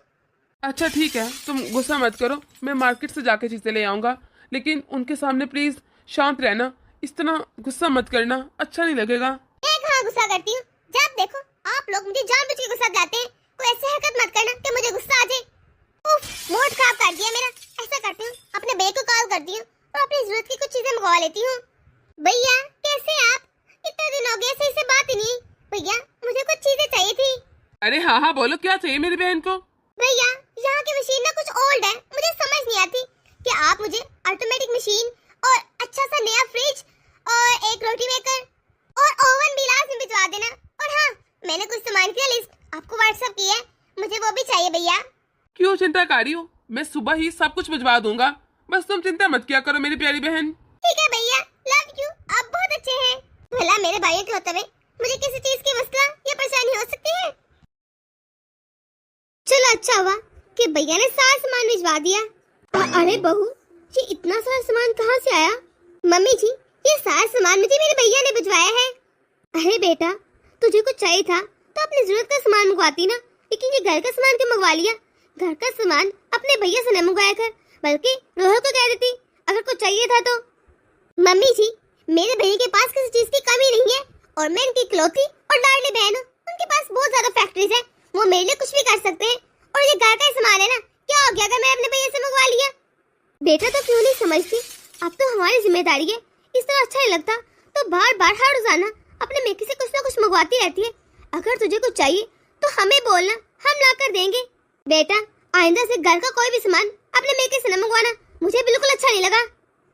अच्छा ठीक है, तुम गुस्सा मत करो, मैं मार्केट से जाके चीजें ले आऊंगा, लेकिन उनके सामने प्लीज शांत रहना, इस तरह गुस्सा मत करना, अच्छा नहीं लगेगा। मैं कहाँ गुस्सा करती हूँ? जब देखो आप लोग मुझे जानबूझ के गुस्सा दिलाते हैं। कोई ऐसी हरकत मत करना कि मुझे गुस्सा आ जाए। उफ, मूड खराब कर दिया मेरा। ऐसा करती हूँ, अपने भैया को कॉल करती हूँ और अपनी जरूरत की कुछ चीजें मंगवा लेती हूँ। भैया कैसे आप? इतने दिन हो गए सही से बात ही नहीं। भैया मुझे कुछ चीजें चाहिए थी। अरे हाँ हाँ बोलो, क्या चाहिए मेरी बहन को? भैया यहाँ की मशीन ना कुछ ओल्ड है, मुझे समझ नहीं आती कि आप मुझे ऑटोमेटिक मशीन और अच्छा सा नया फ्रिज और एक रोटी मेकर और ओवन भी लाजमी भिजवा देना। और हाँ, मैंने कुछ सामान की लिस्ट आपको व्हाट्सएप की है, मुझे वो भी चाहिए भैया। क्यों चिंता कर रही हो, मैं सुबह ही सब कुछ भिजवा दूंगा, बस तुम चिंता मत किया करो मेरी प्यारी बहन। ठीक है भैया, लव यू, आप बहुत अच्छे हैं। भला मेरे भाइयों के होते हुए मुझे किसी चीज की मसला या परेशानी हो सकती है? चलो अच्छा हुआ कि भैया ने सारा सामान भिजवा दिया। अरे बहू, ये इतना सारा सामान कहाँ से आया? मम्मी जी, ये सारा सामान मुझे मेरे भैया ने भिजवाया है। अरे बेटा, तुझे कुछ चाहिए था तो अपनी जरूरत का सामान मंगवाती ना, लेकिन ये घर का सामान क्यों मंगवा लिया? घर का सामान अपने भैया से न मंगवाया कर, बल्कि रोहल को कह देती अगर कुछ चाहिए था तो। मम्मी जी, मेरे भैया के पास किसी चीज की कमी नहीं है और मैं इनकी इकलौती और लाडली बहन हूँ। उनके पास बहुत ज्यादा फैक्ट्रीज है, वो मेरे लिए कुछ भी कर सकते हैं। और ये घर का सामान है ना, क्या हो गया अगर मैं अपने भैया से मंगवा लिया? बेटा तो क्यों नहीं समझती, अब तो हमारी जिम्मेदारी है। इस तरह अच्छा नहीं लगता तो बार बार हर रोजाना अपने मेके से कुछ ना कुछ मंगवाती रहती है। अगर तुझे कुछ चाहिए तो हमें बोलना, हम ला कर देंगे। बेटा आइंदा से घर का कोई भी सामान अपने मेके से न मंगवाना, मुझे बिल्कुल अच्छा नहीं लगा।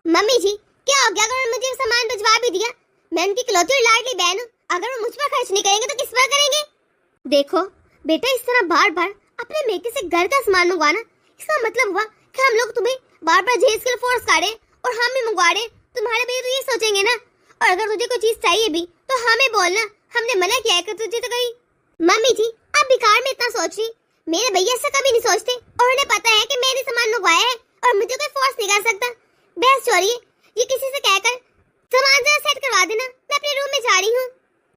मम्मी जी, क्या हो गया अगर मुझे सामान भिजवा भी दिया? मैं उनकी इकलौती और लाडली बहन हूँ, अगर वो मुझ पर खर्च नहीं करेंगे तो किस पर करेंगे? देखो बेटा, इस तरह बार बार अपने मेके से घर का सामान मंगवाना, इसका मतलब हुआ कि हम लोग तुम्हें बार बार जेल के फोर्स करे और हम भी मंगवा रहे। तुम्हारे भैया तो ये सोचेंगे ना। और अगर तुझे कोई चीज चाहिए भी तो हमें बोलना, हमने मना किया है कि तुझे तो कहीं। मम्मी जी, आप बेकार में इतना सोच रही, मेरे भैया से कभी नहीं सोचते और उन्हें पता है कि मैंने सामान मंगवाया है और मुझे कोई फोर्स नहीं कर सकता। बहस हो रही है। ये किसी से कहकर सामान जरा सेट करवा देना, मैं अपने रूम में जा रही हूँ।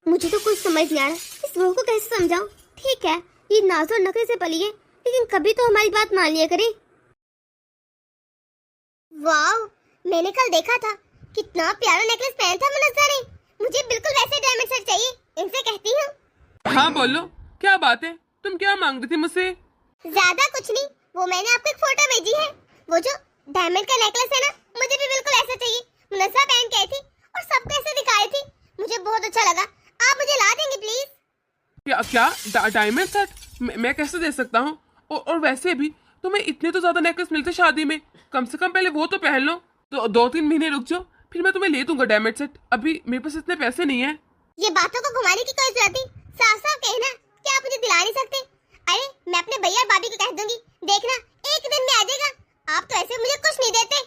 मुझे तो कुछ समझ नहीं आ रहा इस बहू को कैसे समझाऊं। ठीक है, ये नाज और नखरे से पली है, लेकिन कभी तो हमारी बात मान लिया करे। वाओ, मैंने कल देखा था कितना प्यारा नेकलेस पहना था मुनस्सा ने। मुझे बिल्कुल वैसे डायमंड सेट चाहिए, इनसे कहती हूँ। हाँ बोलो, क्या बात है? तुम क्या मांग रही थी मुझसे? ज्यादा कुछ नहीं, वो मैंने आपको एक फोटो भेजी है। वो जो डायमंड का नेकलेस है ना, मुझे भी बिल्कुल ऐसा चाहिए। मुनस्सा पहन के आई थी और सबको ऐसे दिखाई थी, मुझे बहुत अच्छा लगा। आप मुझे ला देंगे प्लीज? क्या क्या डायमंड सेट? मैं कैसे दे सकता हूँ? और वैसे भी तुम्हें इतने तो ज्यादा नेकलेस मिलते शादी में, कम से कम पहले वो तो पहन लो। तो 2-3 महीने रुक जाओ, फिर मैं तुम्हें ले दूंगा डायमंड सेट। अभी मेरे पास इतने पैसे नहीं है। ये बातों को घुमाने की कोई जरूरत नहीं, साफ साफ कहना कि आप मुझे दिला नहीं सकते। अरे मैं अपने भैया और भाभी को कह दूंगी, देखना एक दिन में आ जाएगा। आप तो ऐसे मुझे कुछ नहीं देते।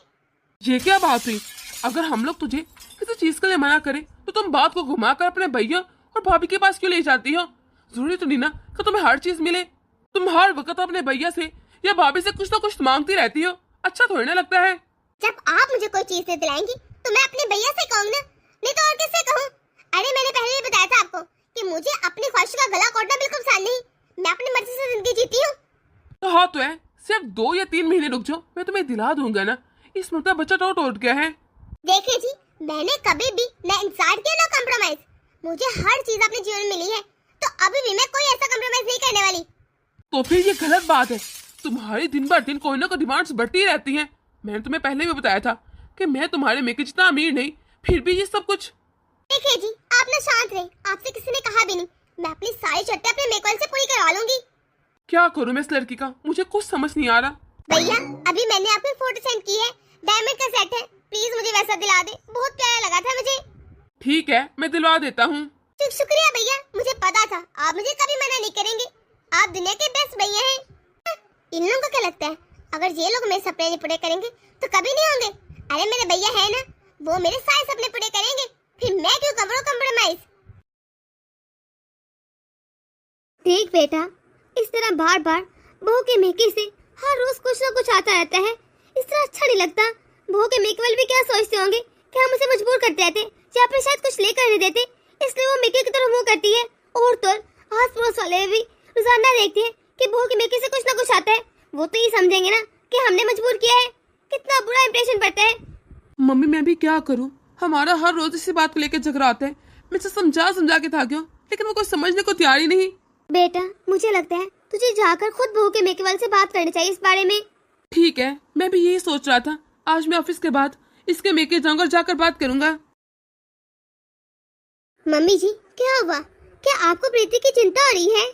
ये क्या बात हुई? अगर हम लोग तुझे किसी चीज के लिए मना करें तो तुम बात को घुमाकर अपने भैया और भाभी के पास क्यों ले जाती हो? जरूरी तो नहीं ना कि तुम्हें हर चीज मिले। तुम हर वक्त अपने भैया से या भाभी से कुछ ना कुछ मांगती रहती हो, अच्छा थोड़ी ना लगता है? जब आप मुझे कोई चीज नहीं दिलाएंगी तो मैं अपने भैया से कहूंगी ना, नहीं तो और किससे कहूं? अरे मैंने पहले ही बताया था आपको कि मुझे अपनी ख्वाहिश का गला काटना बिल्कुल पसंद नहीं। मैं अपनी मर्जी से जिंदगी जीती हूँ। तो हाँ तो है, सिर्फ 2 या 3 महीने रुक जाओ, मैं तुम्हें दिला दूंगा ना। इस मतलब बच्चा टोट गया है। देखिए जी, मैंने कभी भी न इंसान किया ना कॉम्प्रोमाइज। मुझे हर चीज अपने जीवन में मिली है, तो अभी भी मैं कोई ऐसा कॉम्प्रोमाइज नहीं करने वाली। तो फिर ये गलत बात है। तुम्हारी दिन भर दिन कोई ना कोई डिमांड्स बढ़ती रहती हैं। मैंने तुम्हें पहले भी बताया था कि मैं तुम्हारे में जितना अमीर नहीं, फिर भी ये सब कुछ। देखिए जी, आप ना शांत रहे, आपसे किसी ने कहा भी नहीं। मैं अपनी सारी शर्तें अपने मेकवाल से पूरी करवा लूंगी। क्या करूं मैं इस लड़की का, मुझे कुछ समझ नहीं आ रहा। भैया, अभी मैंने आपको फोटो सेंड की है, डायमंड का सेट है, प्लीज मुझे वैसा दिला दे, बहुत प्यारा लगा था मुझे। ठीक है, मैं दिलवा देता हूँ। शुक्रिया भैया, मुझे पता था आप मुझे कभी मना नहीं करेंगे। आप दुनिया के बेस्ट भैया हैं। इन लोगों को क्या लगता है अगर ये लोग मेरे सपने नहीं पूरे करेंगे तो कभी नहीं होंगे? अरे मेरे भैया है ना, वो मेरे सारे सपने पूरे करेंगे, फिर मैं क्यों करूं कॉम्प्रोमाइज? देख बेटा, इस तरह बार बार बहू के मेके से हर रोज कुछ ना कुछ आता रहता है, इस तरह अच्छा नहीं लगता। बहू के मेके वाले भी क्या सोचते होंगे कि हम उसे मजबूर करते रहते या फिर शायद कुछ लेकर नहीं देते, इसलिए वो मेके की तरफ मुंह करती है। और तो आस पड़ोस वाले भी रोजाना देखते हैं कि बहू के मेके से कुछ ना कुछ आता है, वो तो ये समझेंगे ना कि हमने मजबूर किया है। कितना बुरा इंप्रेशन पड़ता है। मम्मी मैं भी क्या करूं, हमारा हर रोज इसी बात को लेकर झगड़ा आता है। मैं इसे समझा समझा के थक गया, लेकिन वो कुछ समझने को तैयार ही नहीं। बेटा, मुझे लगता है तुझे जाकर खुद बहू के मेके वाले से बात करनी चाहिए इस बारे में। ठीक है, मैं भी यही सोच रहा था। आज मैं ऑफिस के बाद इसके मेके जाऊंगा और जाकर बात करूंगा। मम्मी जी, क्या हुआ? क्या आपको प्रीति की चिंता हो रही है?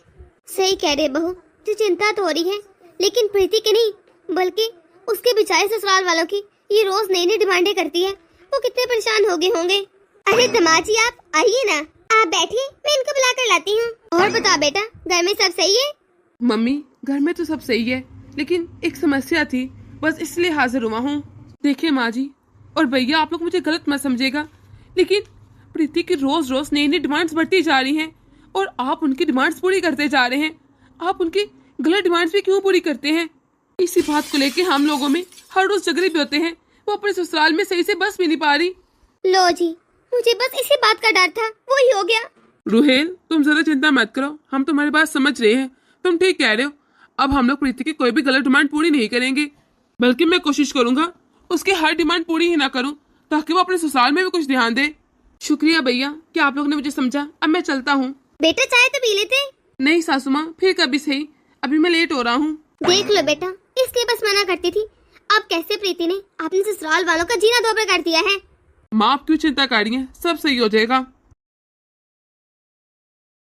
सही कह रहे बहू, जो चिंता तो हो रही है, लेकिन प्रीति की नहीं बल्कि उसके बेचारे ससुराल वालों की। ये रोज नई नई डिमांडें करती है, वो कितने परेशान हो गए होंगे। अरे दामाद जी, आप आइए ना, आप बैठिए, मैं इनको बुला कर लाती हूँ। और बताओ बेटा, घर में सब सही है? मम्मी घर में तो सब सही है, लेकिन एक समस्या थी, बस इसलिए हाजिर हुआ हूँ। देखिए माँ जी और भैया, आप लोग मुझे गलत मत समझिएगा, लेकिन प्रीति की रोज रोज नई नई डिमांड्स बढ़ती जा रही हैं और आप उनकी डिमांड्स पूरी करते जा रहे हैं। आप उनकी गलत डिमांड्स भी क्यों पूरी करते हैं? इसी बात को लेके हम लोगों में हर रोज झगड़े भी होते हैं। वो अपने ससुराल में सही से बस भी नहीं पा रही। लो जी, मुझे बस इसी बात का डर था, वो ही हो गया। रुहेल, तुम ज्यादा चिंता मत करो, हम तुम्हारी बात समझ रहे हैं। तुम ठीक कह रहे हो। अब हम लोग प्रीति की कोई भी गलत डिमांड पूरी नहीं करेंगे, बल्कि मैं कोशिश करूंगा उसकी हर डिमांड पूरी ही ना करूं, ताकि वो अपने ससुराल में भी कुछ ध्यान दे। शुक्रिया भैया कि आप लोग ने मुझे समझा। अब मैं चलता हूँ। बेटा, चाय तो पी लेते। नहीं सासू माँ, फिर कभी सही, अभी मैं लेट हो रहा हूँ। देख लो बेटा, इसलिए बस मना करती थी। अब कैसे प्रीति ने अपने ससुराल वालों का जीना दोबर कर दिया है। माँ आप क्यों चिंता कर रही हैं, सब सही हो जाएगा।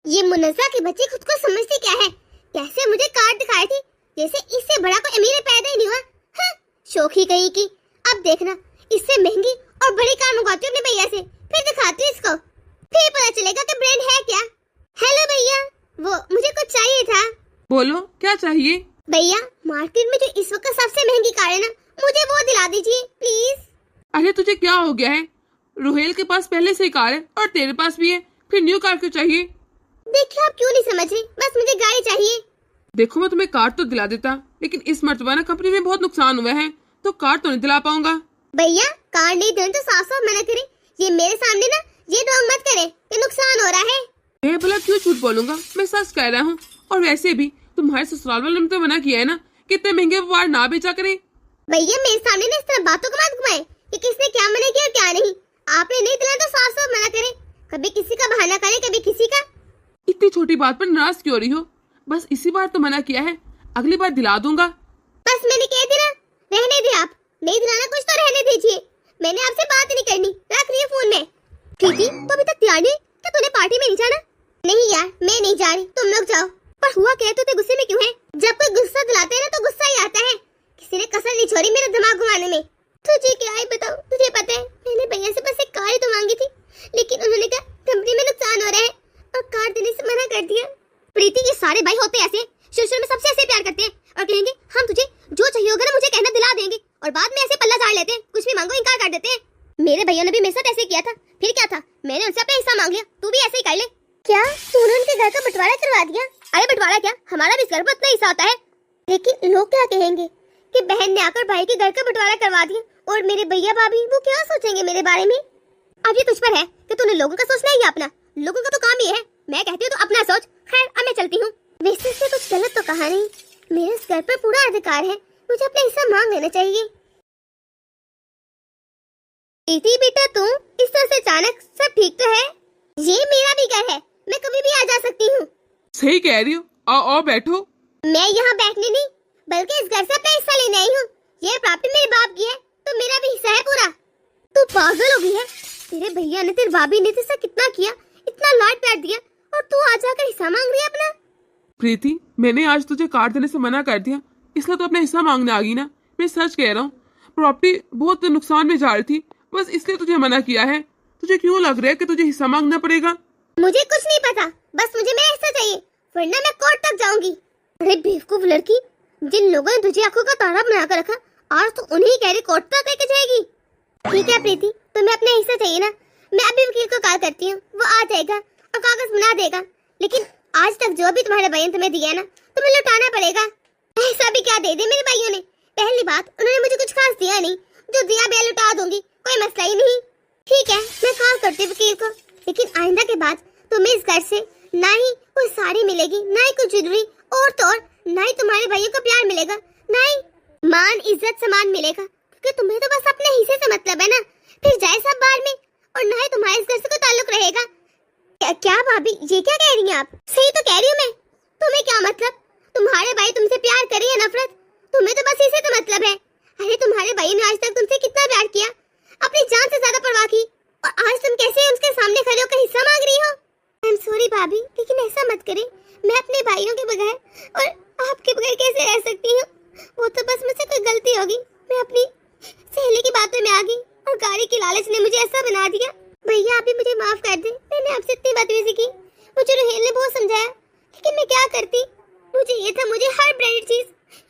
ये मुनस्सा की बच्ची खुद को समझती क्या है? कैसे मुझे कार्ड दिखाई थी जैसे इससे बड़ा कोई अमीर पैदा ही नहीं हुआ। हाँ, शौकी कहीं की। अब देखना, इससे महंगी और बड़ी कार मंगवाती हूँ अपने भैया से, फिर दिखाती हूँ इसको, फिर पता चलेगा कि ब्रांड है क्या। हेलो भैया, वो मुझे कुछ चाहिए था। बोलो क्या चाहिए? भैया, मार्केट में जो इस वक्त सबसे महंगी कार है ना, मुझे वो दिला दीजिए प्लीज। अरे तुझे क्या हो गया है? रुहेल के पास पहले से ही कार है और तेरे पास भी है, फिर न्यू कार क्यों चाहिए? देखिए, आप क्यों नहीं समझ रहे, बस मुझे गाड़ी चाहिए। देखो मैं तुम्हें कार तो दिला देता, लेकिन इस मर्तबा ना कंपनी में बहुत नुकसान हुआ है, तो कार तो नहीं दिला पाऊंगा। भैया कार नहीं दें तो साफ साफ मना करें। ये मेरे सामने ना ये ढोंग मत करे कि नुकसान हो रहा है। मैं भला क्यों झूठ बोलूंगा, मैं सच कह रहा हूँ। और वैसे भी तुम्हारे ससुराल वालों ने तो मना किया है ना कि इतने महंगे वार ना बेचा करें। भैया मेरे सामने ना इस तरह बातों को मत घुमाए कि किसने क्या मना किया और क्या नहीं। आपने नहीं दिलाया तो साफ साफ मना करें। कभी किसी का बहाना करें कभी किसी का। इतनी छोटी बात पर नाराज क्यों रही हो? बस इसी बार तो मना किया है, अगली बार दिला दूंगा। बस मैंने कह दिया ना, रहने दे। आप नहीं दिलाना कुछ तो रहने दीजिए। मैंने आपसे बात नहीं करनी, रख रही फोन में। प्रीति तो अभी तक तैयार नहीं? क्या तूने पार्टी में नहीं जाना? नहीं यार मैं नहीं जा रही, तुम लोग जाओ। पर हुआ क्या, तू गुस्से में क्यों है? जब कोई गुस्सा दिलाते है ना तो गुस्सा ही आता है। किसी ने कसर नहीं छोड़ी मेरा दिमाग घुमाने में। तुझे क्या ही बताऊं, तुझे पता है मैंने भैया से बस एक कार ही तो मांगी थी, लेकिन उन्होंने कहा कंपनी में नुकसान हो रहा है और कार देने से मना कर दिया। प्रीति ये सारे भाई होते ऐसे, शुरू में सबसे ऐसे प्यार करते हैं और कहेंगे हम तुझे जो चाहिए होगा ना मुझे कहना दिला देंगे, और बाद में ऐसे पल्ला झाड़ लेते हैं, कुछ भी मांगो इनकार कर देते हैं। मेरे भैया ने भी मेरे साथ ऐसे किया था। फिर क्या था, मैंने उनसे अपना हिस्सा मांग लिया, तू भी ऐसे ही कर ले। क्या तूने उनके घर का बंटवारा करवा दिया? अरे बंटवारा क्या, हमारा भी इस घर पर उतना हिस्सा होता है। लेकिन लोग क्या कहेंगे कि बहन ने आकर भाई के घर का बंटवारा करवा दिया, और मेरे भैया भाभी वो क्या सोचेंगे मेरे बारे में। अब ये तुझ पर है कि तूने लोगों का सोचना ही अपना। लोगों का तो काम ये है, मैं कहती हूँ तो अपना सोच। खैर अब मैं चलती हूँ। वैसे इससे कुछ गलत तो कहा नहीं, मेरे इस घर पर पूरा अधिकार है, मुझे अपना हिस्सा मांग लेना चाहिए। प्रीति बेटा तू इस तरह से अचानक, सब ठीक तो है? ये मेरा भी घर है, मैं कभी भी आ जा सकती हूँ। सही कह रही हो, आओ आओ बैठो। मैं यहाँ बैठने नहीं बल्कि इस घर से अपना हिस्सा लेने आई हूँ। ये प्रॉपर्टी मेरे बाप की है तो मेरा भी हिस्सा है पूरा। तू पागल हो गई है? तेरे भैया ने तेरे भाभी ने तेरे साथ कितना किया, इतना लाड प्यार दिया, और तू आ जाकर हिस्सा मांग रही है अपना। प्रीति मैंने आज तुझे कार देने से मना कर दिया, इसलिए तो अपना हिस्सा मांगने आ गई ना। मैं सच कह रहा हूँ, प्रॉपर्टी बहुत नुकसान में जा रही थी, बस इसलिए तुझे मना किया है। तुझे क्यों लग रहा है कि तुझे हिस्सा मांगना पड़ेगा? मुझे कुछ नहीं पता, बस मुझे मेरा हिस्सा चाहिए, वरना मैं कोर्ट तक जाऊंगी। अरे बेवकूफ लड़की, जिन लोगों ने तुझे आंखों का तारा बना कर रखा, आज तो उन्हीं कह रही कोर्ट तक लेके जाएगी। ठीक है प्रीति, तुम्हें अपना हिस्सा चाहिए ना, मैं अभी वकील को कॉल करती हूँ, वो आ जाएगा और कागज बना देगा। लेकिन आज तक जो भी तुम्हारे भाई ने तुम्हें दिया ना, तुम्हें लौटाना पड़ेगा। ऐसा भी क्या दे दे मेरे भाइयों ने? पहली बात उन्होंने मुझे कुछ खास दिया नहीं, जो दिया मैं लौटा दूंगी, कोई मसला ही नहीं। ठीक है मैं कॉल करती हूँ वकील को, लेकिन आइंदा के बाद तुम्हें इस घर से ना ही कोई साड़ी मिलेगी, ना ही कुछ ज्वेलरी, और तो और ना ही तुम्हारे भाइयों का प्यार मिलेगा, ना ही मान इज्जत सम्मान मिलेगा, क्योंकि तुम्हें तो बस अपने हिस्से से मतलब है ना। फिर जाए सब बाहर में, और ना ही तुम्हारे इस घर से कोई ताल्लुक रहेगा। क्या भाभी ये क्या कह रही हैं आप? सही तो कह रही हूँ मैं। तुम्हें क्या मतलब, तुम्हारे भाई तुमसे प्यार करे या नफरत, तुम्हें तो बस इसे तो मतलब है। अरे तुम्हारे भाई ने आज तक तुमसे कितना प्यार किया, अपनी जान से ज्यादा परवाह की, और आज तुम कैसे उसके सामने खड़े होकर हिस्सा मांग रही हो? आई एम सॉरी भाभी, लेकिन ऐसा मत करें। मैं अपने भाइयों के बगैर और आपके बगैर कैसे रह सकती हूँ? वो तो बस मुझसे कोई गलती होगी, मैं अपनी सहेली की बातों में आ गई और गाड़ी की लालच ने मुझे ऐसा बना दिया। भैया आप भी मुझे माफ कर दें, मैंने आपसे इतनी बदतमीजी की, मुझे रोहेल ने बहुत समझाया, लेकिन मैं क्या करती। मुझे ये था, मुझे हर ब्रांडेड चीज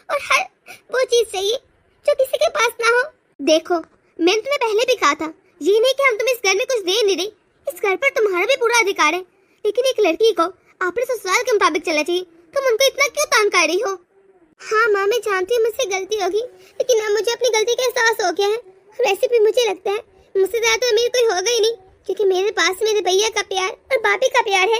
और हर वो चीज चाहिए जो किसी के पास ना हो। देखो मैंने तुम्हें पहले भी कहा था, ये नहीं कि हम तुम्हें इस घर में कुछ दे नहीं रहे, इस घर पर तुम्हारा भी पूरा अधिकार है, लेकिन एक लड़की को अपने ससुराल के मुताबिक चलना चाहिए। तुम उनको इतना क्यों तंग कर रही हो? हाँ माँ मैं जानती हूँ मुझसे गलती होगी, लेकिन अब मुझे अपनी गलती का एहसास हो गया है। वैसे भी मुझे लगता है मुझसे ज्यादा तो अमीर कोई होगा ही नहीं, क्योंकि मेरे पास मेरे भैया का प्यार और भाभी का प्यार है।